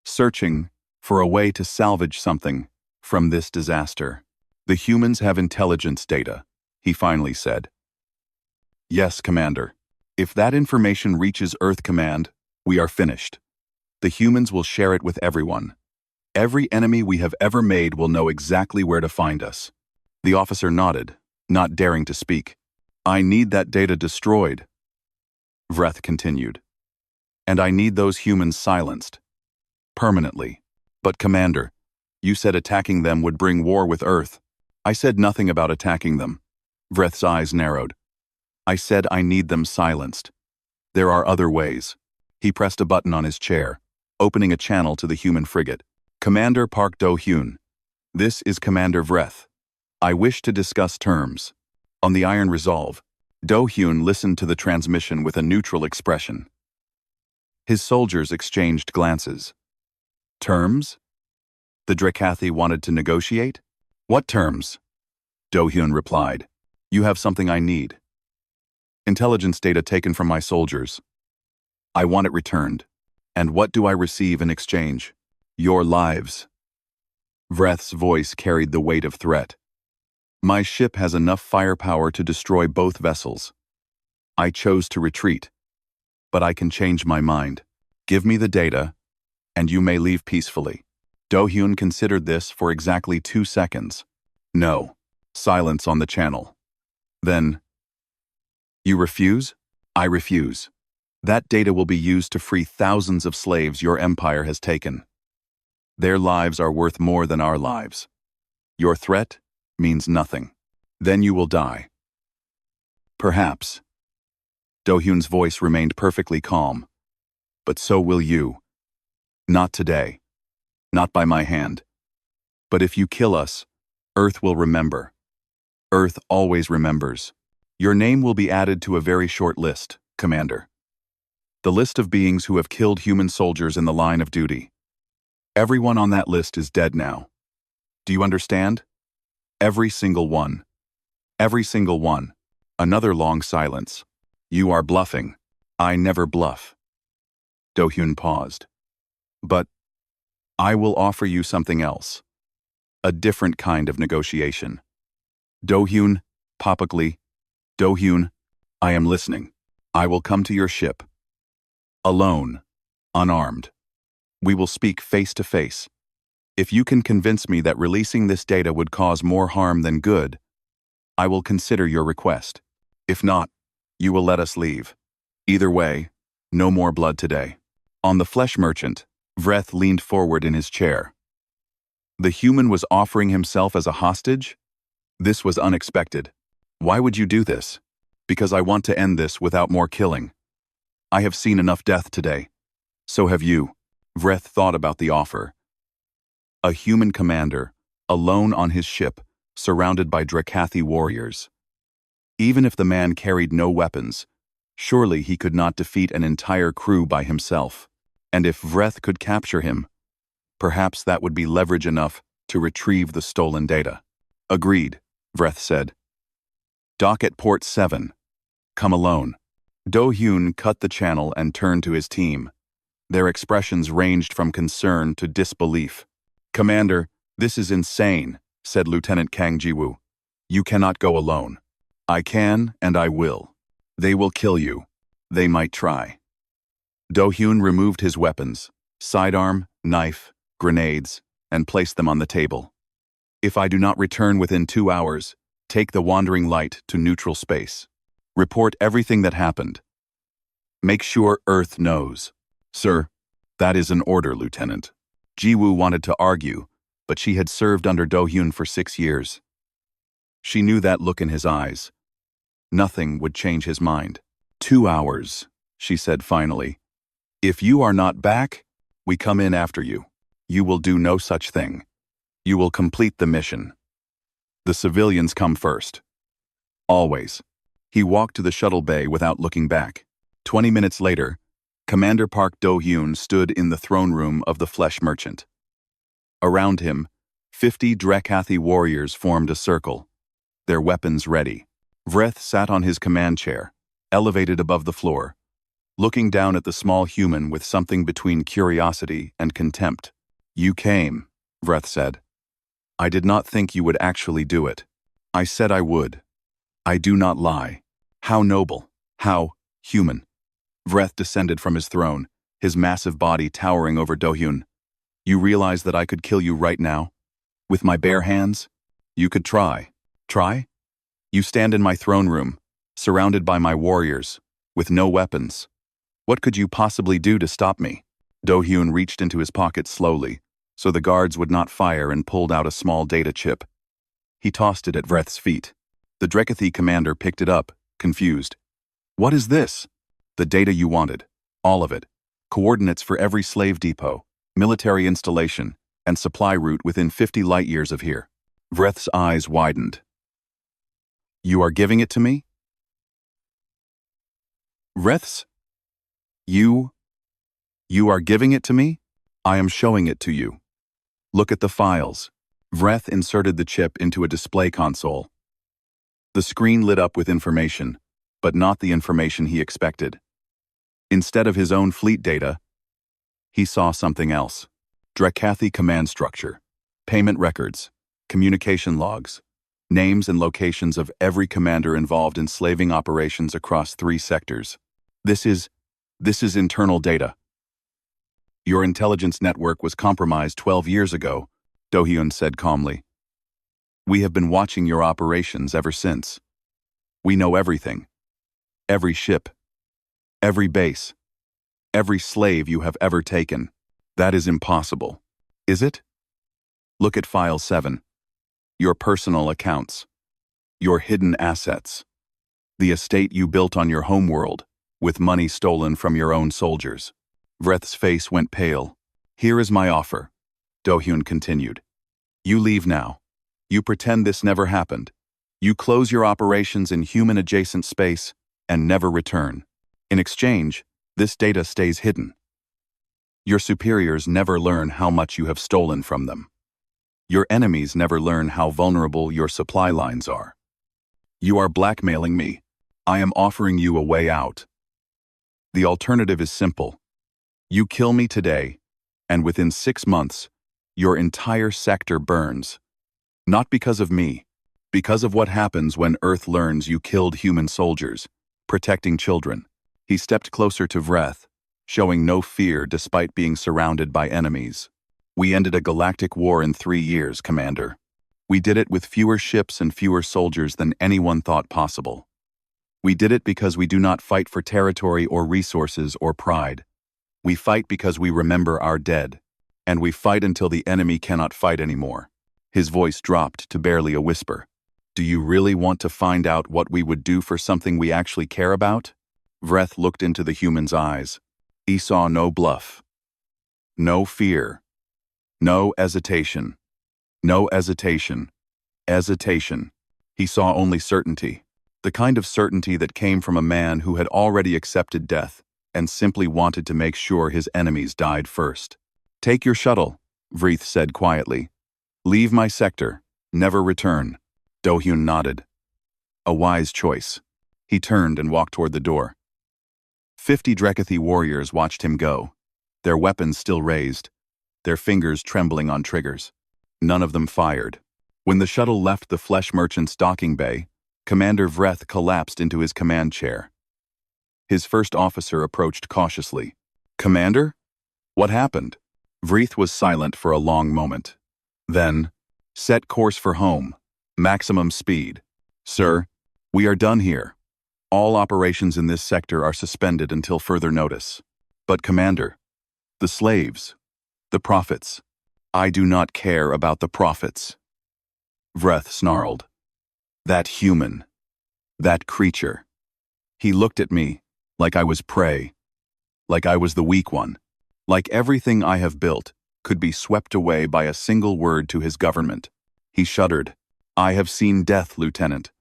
searching for a way to salvage something from this disaster. The humans have intelligence data, he finally said. Yes, Commander. If that information reaches Earth Command, we are finished. The humans will share it with everyone. Every enemy we have ever made will know exactly where to find us. The officer nodded, not daring to speak. I need that data destroyed. Vreth continued. And I need those humans silenced. Permanently. But Commander, you said attacking them would bring war with Earth. I said nothing about attacking them. Vreth's eyes narrowed. I said I need them silenced. There are other ways. He pressed a button on his chair, opening a channel to the human frigate. Commander Park Do-hyun. This is Commander Vreth. I wish to discuss terms. On the Iron Resolve, Do-hyun listened to the transmission with a neutral expression. His soldiers exchanged glances. Terms? The Drakathi wanted to negotiate? What terms? Do-hyun replied. You have something I need. Intelligence data taken from my soldiers. I want it returned. And what do I receive in exchange? Your lives. Vreth's voice carried the weight of threat. My ship has enough firepower to destroy both vessels. I chose to retreat, but I can change my mind. Give me the data, and you may leave peacefully. Do-hyun considered this for exactly 2 seconds. No. Silence on the channel. Then, you refuse? I refuse. That data will be used to free thousands of slaves your empire has taken. Their lives are worth more than our lives. Your threat means nothing. Then you will die. Perhaps. Do-hyun's voice remained perfectly calm. But so will you. Not today. Not by my hand. But if you kill us, Earth will remember. Earth always remembers. Your name will be added to a very short list, Commander. The list of beings who have killed human soldiers in the line of duty. Everyone on that list is dead now. Do you understand? Every single one. Every single one. Another long silence. You are bluffing. I never bluff. Do-hyun paused. But I will offer you something else. A different kind of negotiation. Do-hyun, Papakli. Do-hyun, I am listening. I will come to your ship. Alone. Unarmed. We will speak face to face. If you can convince me that releasing this data would cause more harm than good, I will consider your request. If not, you will let us leave. Either way, no more blood today. On the flesh merchant, Vreth leaned forward in his chair. The human was offering himself as a hostage? This was unexpected. Why would you do this? Because I want to end this without more killing. I have seen enough death today. So have you. Vreth thought about the offer. A human commander, alone on his ship, surrounded by Drakathi warriors. Even if the man carried no weapons, surely he could not defeat an entire crew by himself. And if Vreth could capture him, perhaps that would be leverage enough to retrieve the stolen data. Agreed, Vreth said. Dock at Port 7. Come alone. Do-hyun cut the channel and turned to his team. Their expressions ranged from concern to disbelief. Commander, this is insane, said Lieutenant Kang Ji-woo. You cannot go alone. I can and I will. They will kill you. They might try. Do-hyun removed his weapons, sidearm, knife, grenades, and placed them on the table. If I do not return within 2 hours, take the Wandering Light to neutral space. Report everything that happened. Make sure Earth knows. Sir, that is an order, Lieutenant. Ji-woo wanted to argue, but she had served under Do-hyun for 6 years. She knew that look in his eyes. Nothing would change his mind. 2 hours, she said finally. If you are not back, we come in after you. You will do no such thing. You will complete the mission. The civilians come first. Always. He walked to the shuttle bay without looking back. 20 minutes later, Commander Park Do-hyun stood in the throne room of the flesh merchant. Around him, 50 Drakathi warriors formed a circle, their weapons ready. Vreth sat on his command chair, elevated above the floor, looking down at the small human with something between curiosity and contempt. You came, Vreth said. I did not think you would actually do it. I said I would. I do not lie. How noble. How human. Vreth descended from his throne, his massive body towering over Do-hyun. You realize that I could kill you right now? With my bare hands? You could try. Try? You stand in my throne room, surrounded by my warriors, with no weapons. What could you possibly do to stop me? Do-hyun reached into his pocket slowly, so the guards would not fire, and pulled out a small data chip. He tossed it at Vreth's feet. The Drakathi commander picked it up, confused. What is this? The data you wanted. All of it. Coordinates for every slave depot, military installation, and supply route within 50 light years of here. Vreth's eyes widened. You are giving it to me? Vreth's? You are giving it to me? I am showing it to you. Look at the files. Vreth inserted the chip into a display console. The screen lit up with information, but not the information he expected. Instead of his own fleet data, he saw something else. Drakathi command structure, payment records, communication logs, Names and locations of every commander involved in slaving operations across 3 sectors. This is internal data. Your intelligence network was compromised 12 years ago, Do-hyun said calmly. We have been watching your operations ever since. We know everything. Every ship. Every base. Every slave you have ever taken. That is impossible. Is it? Look at File 7. Your personal accounts. Your hidden assets. The estate you built on your homeworld, with money stolen from your own soldiers. Vreth's face went pale. Here is my offer, Do-hyun continued. You leave now. You pretend this never happened. You close your operations in human-adjacent space and never return. In exchange, this data stays hidden. Your superiors never learn how much you have stolen from them. Your enemies never learn how vulnerable your supply lines are. You are blackmailing me. I am offering you a way out. The alternative is simple. You kill me today, and within 6 months, your entire sector burns. Not because of me, because of what happens when Earth learns you killed human soldiers, protecting children. He stepped closer to Vreth, showing no fear despite being surrounded by enemies. We ended a galactic war in 3 years, Commander. We did it with fewer ships and fewer soldiers than anyone thought possible. We did it because we do not fight for territory or resources or pride. We fight because we remember our dead, and we fight until the enemy cannot fight anymore. His voice dropped to barely a whisper. Do you really want to find out what we would do for something we actually care about? Vreth looked into the human's eyes. He saw no bluff. No fear. No hesitation. No hesitation. Hesitation. He saw only certainty. The kind of certainty that came from a man who had already accepted death and simply wanted to make sure his enemies died first. Take your shuttle, Vreth said quietly. Leave my sector. Never return. Do-hyun nodded. A wise choice. He turned and walked toward the door. 50 Drekkathi warriors watched him go, their weapons still raised, their fingers trembling on triggers. None of them fired. When the shuttle left the flesh merchant's docking bay, Commander Vreth collapsed into his command chair. His first officer approached cautiously. Commander? What happened? Vreth was silent for a long moment. Then, set course for home. Maximum speed. Sir, we are done here. All operations in this sector are suspended until further notice. But Commander, the slaves, the prophets. I do not care about the prophets. Vreth snarled. That human. That creature. He looked at me like I was prey. Like I was the weak one. Like everything I have built could be swept away by a single word to his government. He shuddered. I have seen death, Lieutenant.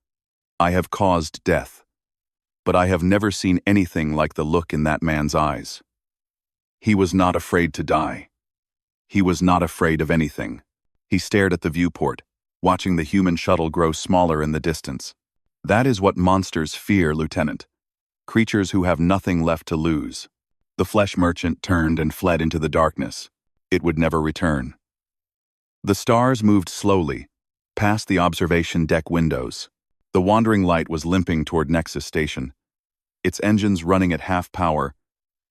I have caused death. But I have never seen anything like the look in that man's eyes. He was not afraid to die. He was not afraid of anything. He stared at the viewport, watching the human shuttle grow smaller in the distance. That is what monsters fear, Lieutenant. Creatures who have nothing left to lose. The flesh merchant turned and fled into the darkness. It would never return. The stars moved slowly, past the observation deck windows. The wandering light was limping toward Nexus Station, its engines running at half power,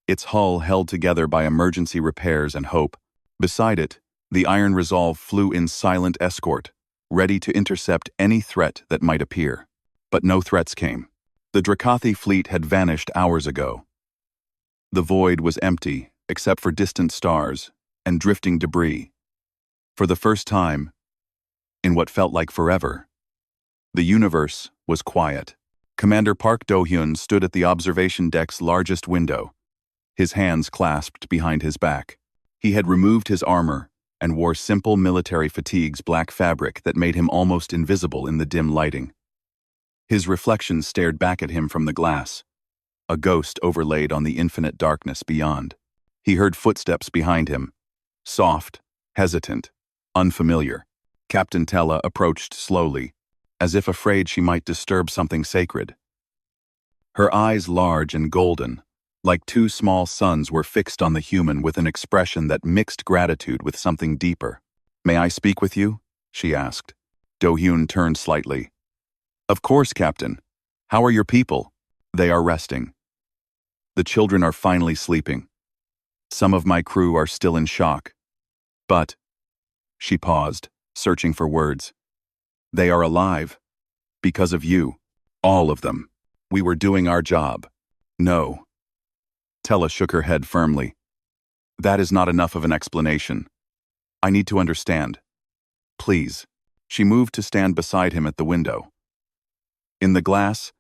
its hull held together by emergency repairs and hope. Beside it, the Iron Resolve flew in silent escort, ready to intercept any threat that might appear. But no threats came. The Drekkathi fleet had vanished hours ago. The void was empty, except for distant stars and drifting debris. For the first time, in what felt like forever, the universe was quiet. Commander Park Do-hyun stood at the observation deck's largest window, his hands clasped behind his back. He had removed his armor and wore simple military fatigue's black fabric that made him almost invisible in the dim lighting. His reflection stared back at him from the glass, a ghost overlaid on the infinite darkness beyond. He heard footsteps behind him, soft, hesitant, unfamiliar. Captain Tella approached slowly, as if afraid she might disturb something sacred. Her eyes, large and golden, like two small suns, were fixed on the human with an expression that mixed gratitude with something deeper. May I speak with you? She asked. Do-hyun turned slightly. Of course, Captain. How are your people? They are resting. The children are finally sleeping. Some of my crew are still in shock. But, she paused, searching for words. They are alive. Because of you. All of them. We were doing our job. No. Tella shook her head firmly. That is not enough of an explanation. I need to understand. Please. She moved to stand beside him at the window. In the glass,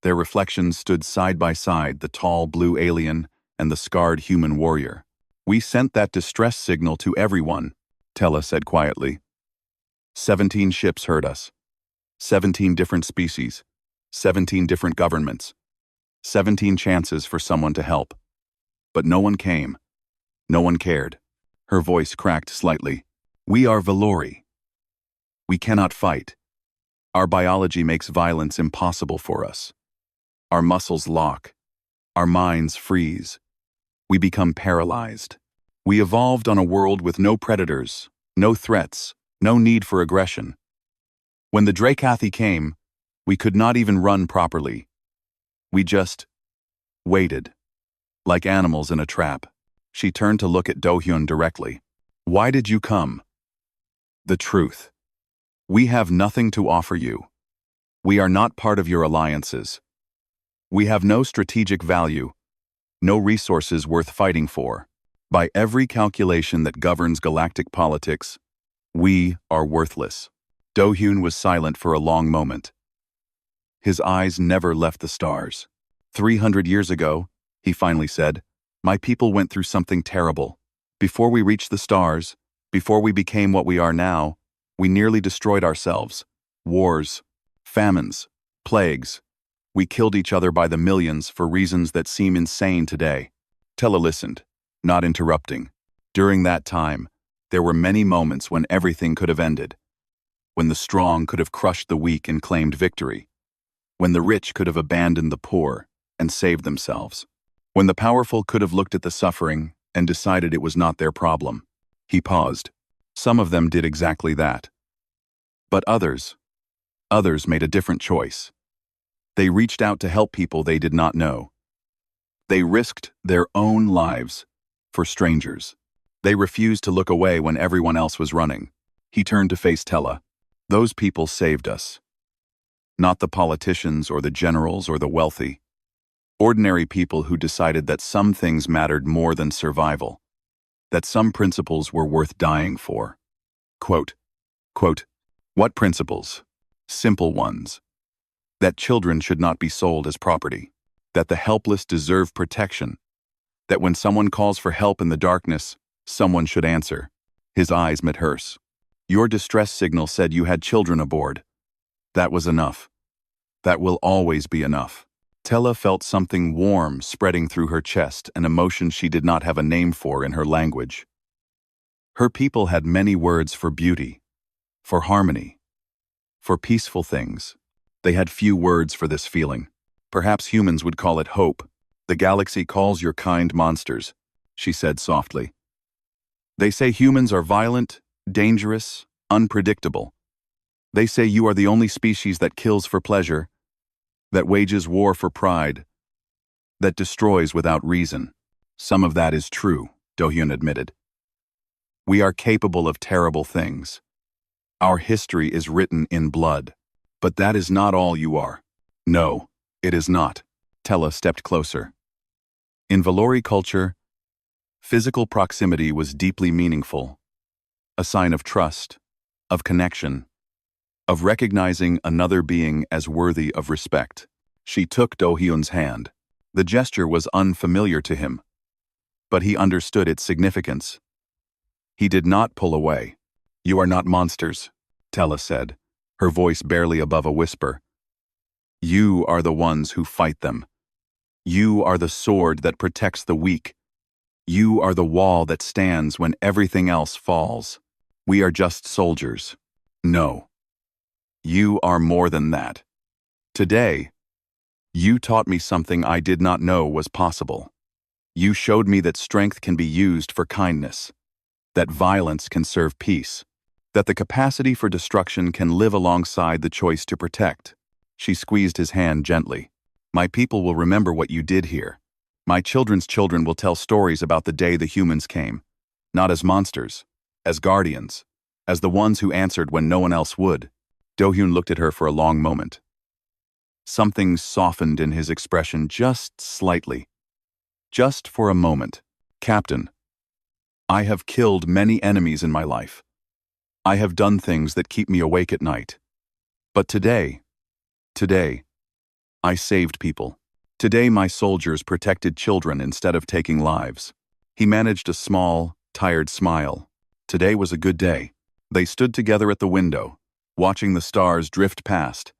their reflections stood side by side, the tall blue alien and the scarred human warrior. We sent that distress signal to everyone, Tella said quietly. 17 ships heard us. 17 different species. 17 different governments. 17 chances for someone to help. But no one came. No one cared. Her voice cracked slightly. We are Valori. We cannot fight. Our biology makes violence impossible for us. Our muscles lock. Our minds freeze. We become paralyzed. We evolved on a world with no predators, no threats, no need for aggression. When the Dracathi came, we could not even run properly. We just waited, like animals in a trap. She turned to look at Do-hyun directly. Why did you come? The truth. We have nothing to offer you. We are not part of your alliances. We have no strategic value, no resources worth fighting for. By every calculation that governs galactic politics, we are worthless. Do-hyun was silent for a long moment. His eyes never left the stars. 300 years ago, he finally said, my people went through something terrible. Before we reached the stars, before we became what we are now, we nearly destroyed ourselves. Wars, famines, plagues. We killed each other by the millions for reasons that seem insane today. Tella listened, not interrupting. During that time, there were many moments when everything could have ended. When the strong could have crushed the weak and claimed victory. When the rich could have abandoned the poor and saved themselves. When the powerful could have looked at the suffering and decided it was not their problem. He paused. Some of them did exactly that. But others made a different choice. They reached out to help people they did not know. They risked their own lives for strangers. They refused to look away when everyone else was running. He turned to face Tella. Those people saved us. Not the politicians or the generals or the wealthy. Ordinary people who decided that some things mattered more than survival. That some principles were worth dying for. Quote, what principles? Simple ones. That children should not be sold as property. That the helpless deserve protection. That when someone calls for help in the darkness, someone should answer. His eyes met hers. Your distress signal said you had children aboard. That was enough. That will always be enough. Tella felt something warm spreading through her chest, an emotion she did not have a name for in her language. Her people had many words for beauty, for harmony, for peaceful things. They had few words for this feeling. Perhaps humans would call it hope. The galaxy calls your kind monsters, she said softly. They say humans are violent, dangerous, unpredictable. They say you are the only species that kills for pleasure, that wages war for pride, that destroys without reason. Some of that is true, Do-hyun admitted. We are capable of terrible things. Our history is written in blood. But that is not all you are. No, it is not. Tella stepped closer. In Valori culture, physical proximity was deeply meaningful, a sign of trust, of connection, of recognizing another being as worthy of respect. She took Do-hyun's hand. The gesture was unfamiliar to him, but he understood its significance. He did not pull away. You are not monsters, Tella said, her voice barely above a whisper. You are the ones who fight them. You are the sword that protects the weak. You are the wall that stands when everything else falls. We are just soldiers. No. You are more than that. Today, you taught me something I did not know was possible. You showed me that strength can be used for kindness, that violence can serve peace, that the capacity for destruction can live alongside the choice to protect. She squeezed his hand gently. My people will remember what you did here. My children's children will tell stories about the day the humans came, not as monsters, as guardians, as the ones who answered when no one else would. Do-hyun looked at her for a long moment. Something softened in his expression just slightly. Just for a moment. Captain, I have killed many enemies in my life. I have done things that keep me awake at night. But today, I saved people. Today my soldiers protected children instead of taking lives. He managed a small, tired smile. Today was a good day. They stood together at the window, watching the stars drift past,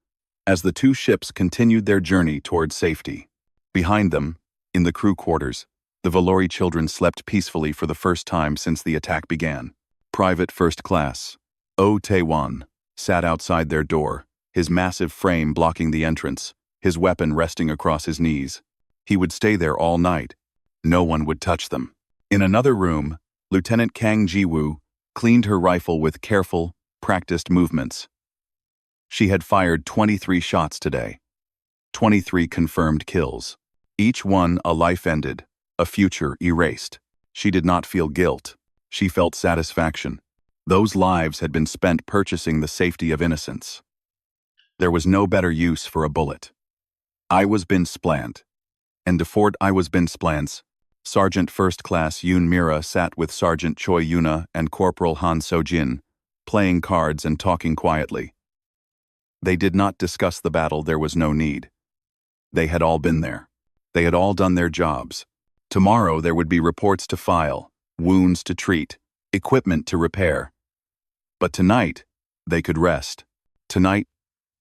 as the two ships continued their journey toward safety. Behind them, in the crew quarters, the Valori children slept peacefully for the first time since the attack began. Private First Class Oh Tae-won sat outside their door, his massive frame blocking the entrance, his weapon resting across his knees. He would stay there all night. No one would touch them. In another room, Lieutenant Kang Ji-woo cleaned her rifle with careful, practiced movements. She had fired 23 shots today. 23 confirmed kills. Each one a life ended, a future erased. She did not feel guilt. She felt satisfaction. Those lives had been spent purchasing the safety of innocence. There was no better use for a bullet. I was bin splant. And Fort I was bin splants. Sergeant First Class Yoon Mira sat with Sergeant Choi Yuna and Corporal Han So-jin, playing cards and talking quietly. They did not discuss the battle. There was no need. They had all been there. They had all done their jobs. Tomorrow there would be reports to file, wounds to treat, equipment to repair. But tonight, they could rest. Tonight,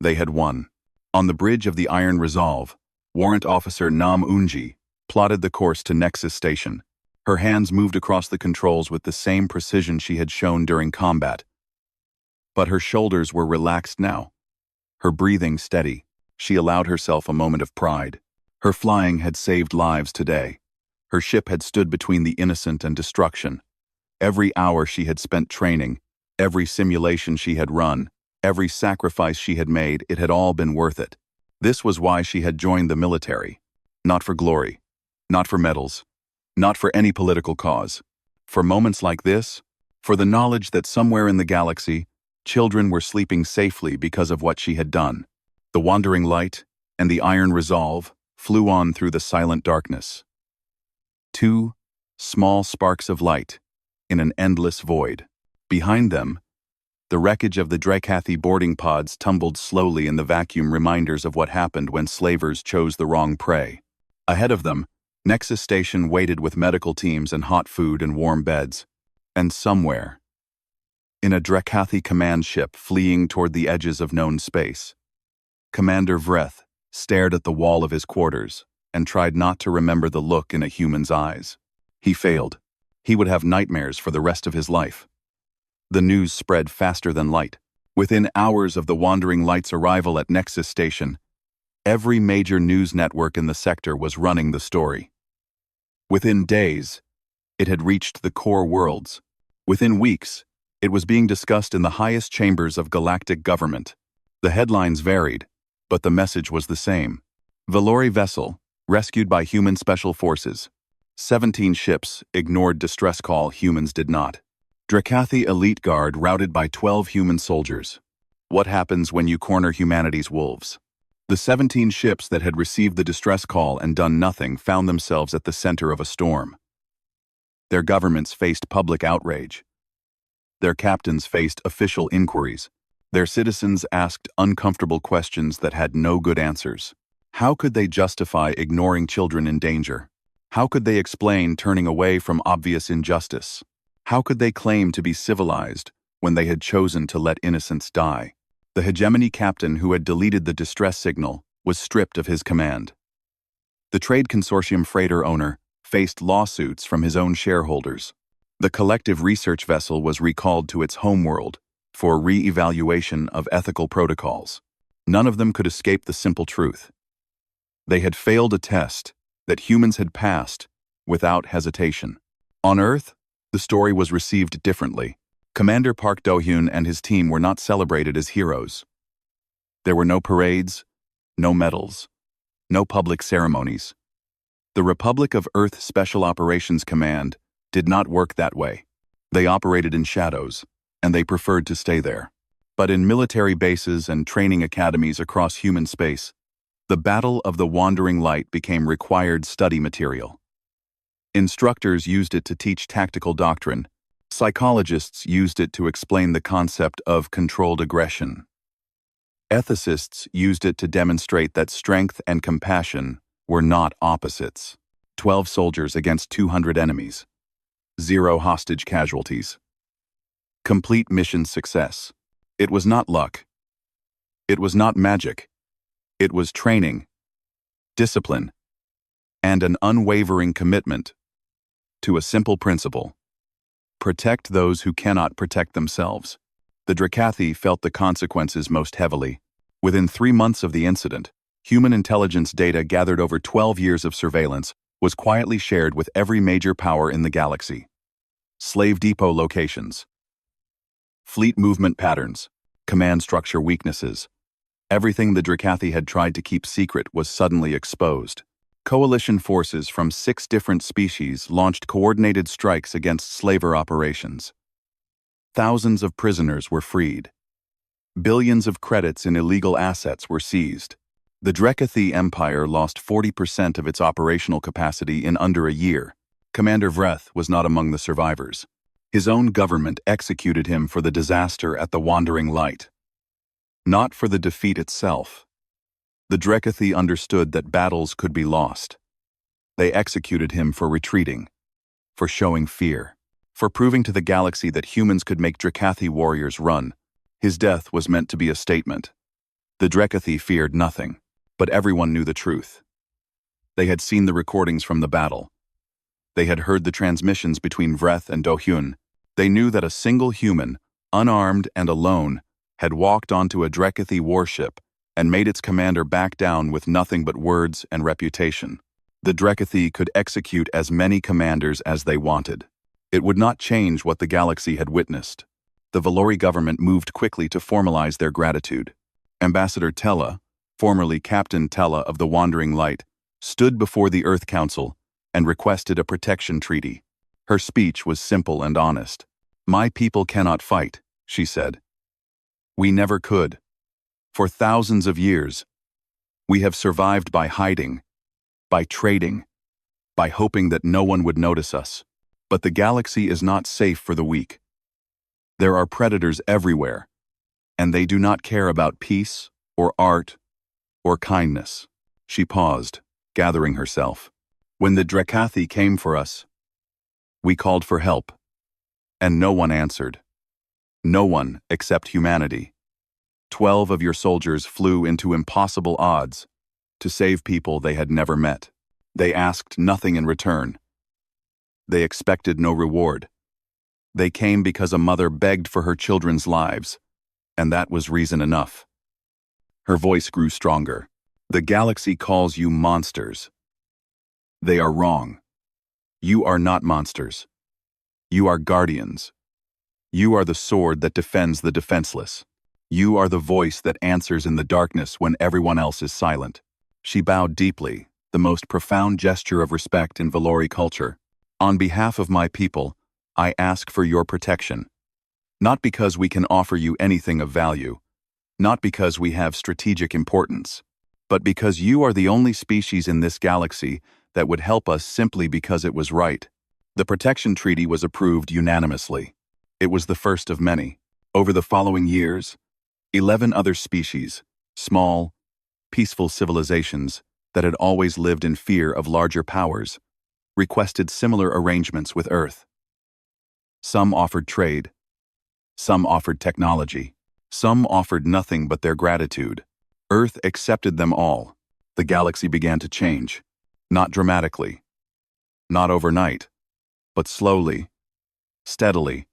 they had won. On the bridge of the Iron Resolve, Warrant Officer Nam Eun-ji plotted the course to Nexus Station. Her hands moved across the controls with the same precision she had shown during combat. But her shoulders were relaxed now. Her breathing steady. She allowed herself a moment of pride. Her flying had saved lives today. Her ship had stood between the innocent and destruction. Every hour she had spent training, every simulation she had run, every sacrifice she had made, it had all been worth it. This was why she had joined the military. Not for glory, not for medals, not for any political cause. For moments like this, for the knowledge that somewhere in the galaxy, children were sleeping safely because of what she had done. The wandering light and the Iron Resolve flew on through the silent darkness. Two small sparks of light in an endless void. Behind them, the wreckage of the Drakathi boarding pods tumbled slowly in the vacuum, reminders of what happened when slavers chose the wrong prey. Ahead of them, Nexus Station waited with medical teams and hot food and warm beds. And somewhere, in a Drakathi command ship fleeing toward the edges of known space, Commander Vreth stared at the wall of his quarters and tried not to remember the look in a human's eyes. He failed. He would have nightmares for the rest of his life. The news spread faster than light. Within hours of the Wandering Light's arrival at Nexus Station, every major news network in the sector was running the story. Within days, it had reached the core worlds. Within weeks, it was being discussed in the highest chambers of galactic government. The headlines varied, but the message was the same. Valori vessel, rescued by human special forces. 17 ships ignored distress call, humans did not. Drakathi elite guard routed by 12 human soldiers. What happens when you corner humanity's wolves? The 17 ships that had received the distress call and done nothing found themselves at the center of a storm. Their governments faced public outrage. Their captains faced official inquiries. Their citizens asked uncomfortable questions that had no good answers. How could they justify ignoring children in danger? How could they explain turning away from obvious injustice? How could they claim to be civilized when they had chosen to let innocents die? The hegemony captain who had deleted the distress signal was stripped of his command. The trade consortium freighter owner faced lawsuits from his own shareholders. The collective research vessel was recalled to its homeworld for re-evaluation of ethical protocols. None of them could escape the simple truth. They had failed a test that humans had passed without hesitation. On Earth, the story was received differently. Commander Park Do-hyun and his team were not celebrated as heroes. There were no parades, no medals, no public ceremonies. The Republic of Earth Special Operations Command did not work that way. They operated in shadows, and they preferred to stay there. But in military bases and training academies across human space, the Battle of the Wandering Light became required study material. Instructors used it to teach tactical doctrine. Psychologists used it to explain the concept of controlled aggression. Ethicists used it to demonstrate that strength and compassion were not opposites. 12 soldiers against 200 enemies. 0 hostage casualties. Complete mission success. It was not luck. It was not magic. It was training, discipline, and an unwavering commitment to a simple principle: protect those who cannot protect themselves. The Drakathi felt the consequences most heavily. Within 3 months of the incident, human intelligence data gathered over 12 years of surveillance was quietly shared with every major power in the galaxy. Slave depot locations, fleet movement patterns, command structure weaknesses. Everything the Drakathi had tried to keep secret was suddenly exposed. Coalition forces from 6 different species launched coordinated strikes against slaver operations. Thousands of prisoners were freed. Billions of credits in illegal assets were seized. The Drakathi Empire lost 40% of its operational capacity in under a year. Commander Vreth was not among the survivors. His own government executed him for the disaster at the Wandering Light, not for the defeat itself. The Drakathi understood that battles could be lost. They executed him for retreating, for showing fear, for proving to the galaxy that humans could make Drakathi warriors run. His death was meant to be a statement. The Drakathi feared nothing, but everyone knew the truth. They had seen the recordings from the battle. They had heard the transmissions between Vreth and Do-hyun. They knew that a single human, unarmed and alone, had walked onto a Drakathi warship and made its commander back down with nothing but words and reputation. The Drakathi could execute as many commanders as they wanted. It would not change what the galaxy had witnessed. The Valori government moved quickly to formalize their gratitude. Ambassador Tella, formerly Captain Tella of the Wandering Light, stood before the Earth Council and requested a protection treaty. Her speech was simple and honest. "My people cannot fight," she said. "We never could. For thousands of years, we have survived by hiding, by trading, by hoping that no one would notice us. But the galaxy is not safe for the weak. There are predators everywhere, and they do not care about peace or art or kindness." She paused, gathering herself. "When the Drakathi came for us, we called for help, and no one answered. No one except humanity. 12 of your soldiers flew into impossible odds to save people they had never met. They asked nothing in return. They expected no reward. They came because a mother begged for her children's lives, and that was reason enough." Her voice grew stronger. "The galaxy calls you monsters. They are wrong. You are not monsters. You are guardians. You are the sword that defends the defenseless. You are the voice that answers in the darkness when everyone else is silent." She bowed deeply, the most profound gesture of respect in Valori culture. "On behalf of my people, I ask for your protection. Not because we can offer you anything of value, not because we have strategic importance, but because you are the only species in this galaxy that would help us simply because it was right." The protection treaty was approved unanimously. It was the first of many. Over the following years, 11 other species, small, peaceful civilizations that had always lived in fear of larger powers, requested similar arrangements with Earth. Some offered trade. Some offered technology. Some offered nothing but their gratitude. Earth accepted them all. The galaxy began to change. Not dramatically. Not overnight. But slowly. Steadily.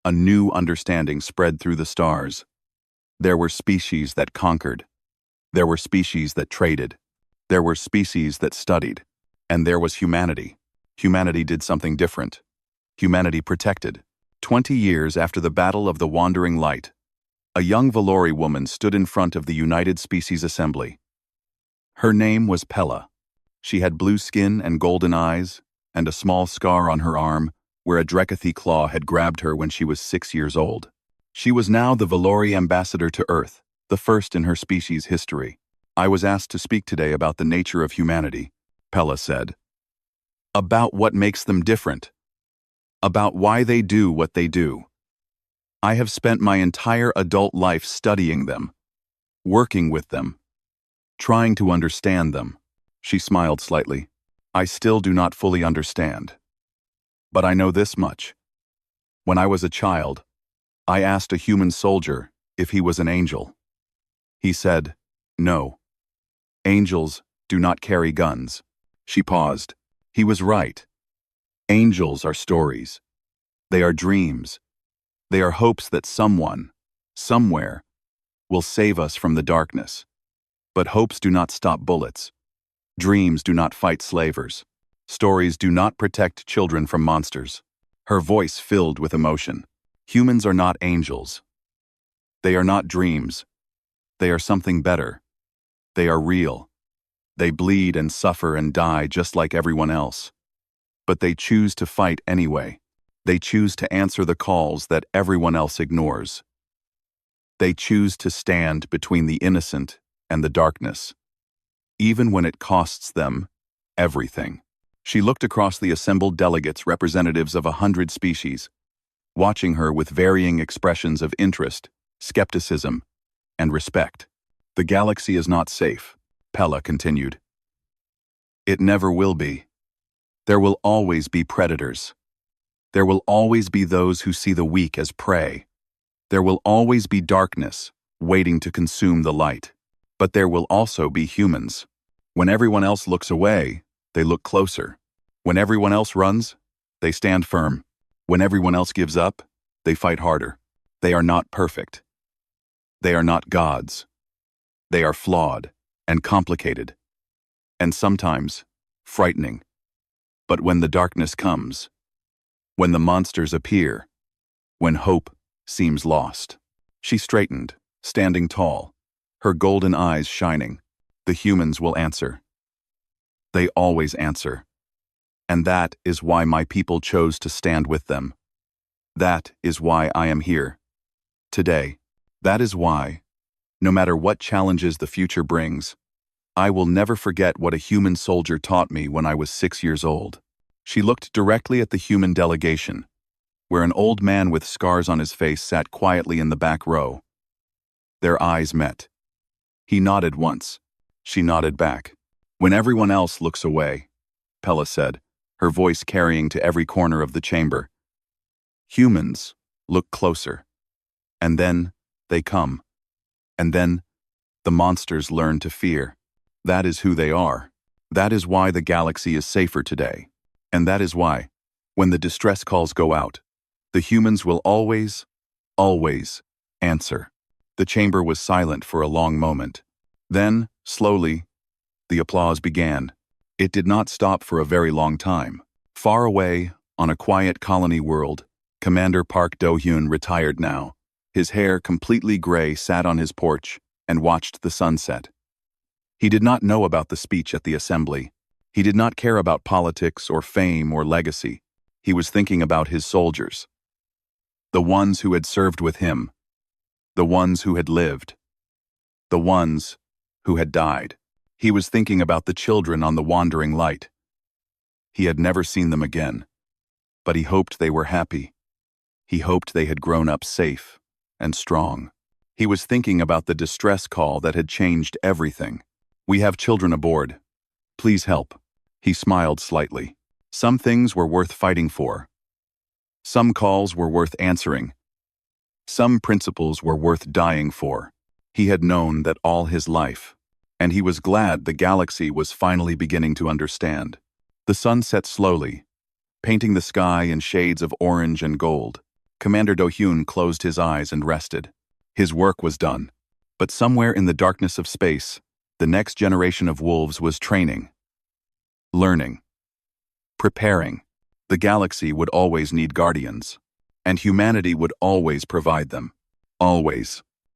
A new understanding spread through the stars. There were species that conquered. There were species that traded. There were species that studied. And there was humanity. Humanity did something different. Humanity protected. 20 years after the Battle of the Wandering Light, a young Valori woman stood in front of the United Species Assembly. Her name was Pella. She had blue skin and golden eyes, and a small scar on her arm where a Drekathy claw had grabbed her when she was 6 years old. She was now the Valori ambassador to Earth, the first in her species' history. "I was asked to speak today about the nature of humanity," Pella said. "About what makes them different. About why they do what they do. I have spent my entire adult life studying them, working with them, trying to understand them." She smiled slightly. "I still do not fully understand. But I know this much. When I was a child, I asked a human soldier if he was an angel. He said, 'No. Angels do not carry guns.'" She paused. He was right. Angels are stories. They are dreams. They are hopes that someone, somewhere, will save us from the darkness. But hopes do not stop bullets. Dreams do not fight slavers. Stories do not protect children from monsters. Her voice filled with emotion. Humans are not angels. They are not dreams. They are something better. They are real. They bleed and suffer and die just like everyone else. But they choose to fight anyway. They choose to answer the calls that everyone else ignores. They choose to stand between the innocent and the darkness, even when it costs them everything. She looked across the assembled delegates, representatives of 100 species, watching her with varying expressions of interest, skepticism, and respect. "The galaxy is not safe," Pella continued. "It never will be. There will always be predators. There will always be those who see the weak as prey. There will always be darkness waiting to consume the light. But there will also be humans. When everyone else looks away, they look closer. When everyone else runs, they stand firm. When everyone else gives up, they fight harder. They are not perfect. They are not gods. They are flawed and complicated, and sometimes frightening. But when the darkness comes, when the monsters appear, when hope seems lost," she straightened, standing tall, her golden eyes shining. "The humans will answer. They always answer. And that is why my people chose to stand with them. That is why I am here today. That is why, no matter what challenges the future brings, I will never forget what a human soldier taught me when I was 6 years old." She looked directly at the human delegation, where an old man with scars on his face sat quietly in the back row. Their eyes met. He nodded once. She nodded back. "When everyone else looks away," Pella said, her voice carrying to every corner of the chamber, "humans look closer. And then they come. And then the monsters learn to fear. That is who they are. That is why the galaxy is safer today. And that is why, when the distress calls go out, the humans will always, always answer." The chamber was silent for a long moment. Then, slowly, the applause began. It did not stop for a very long time. Far away, on a quiet colony world, Commander Park Do-hyun, retired now. His hair completely gray, sat on his porch and watched the sunset. He did not know about the speech at the assembly. He did not care about politics or fame or legacy. He was thinking about his soldiers. The ones who had served with him. The ones who had lived. The ones who had died. He was thinking about the children on the wandering light. He had never seen them again, but he hoped they were happy. He hoped they had grown up safe and strong. He was thinking about the distress call that had changed everything. "We have children aboard. Please help." He smiled slightly. Some things were worth fighting for. Some calls were worth answering. Some principles were worth dying for. He had known that all his life, and he was glad the galaxy was finally beginning to understand. The sun set slowly, painting the sky in shades of orange and gold. Commander Do-hyun closed his eyes and rested. His work was done. But somewhere in the darkness of space, the next generation of wolves was training, learning, preparing. The galaxy would always need guardians. and humanity would always provide them. Always.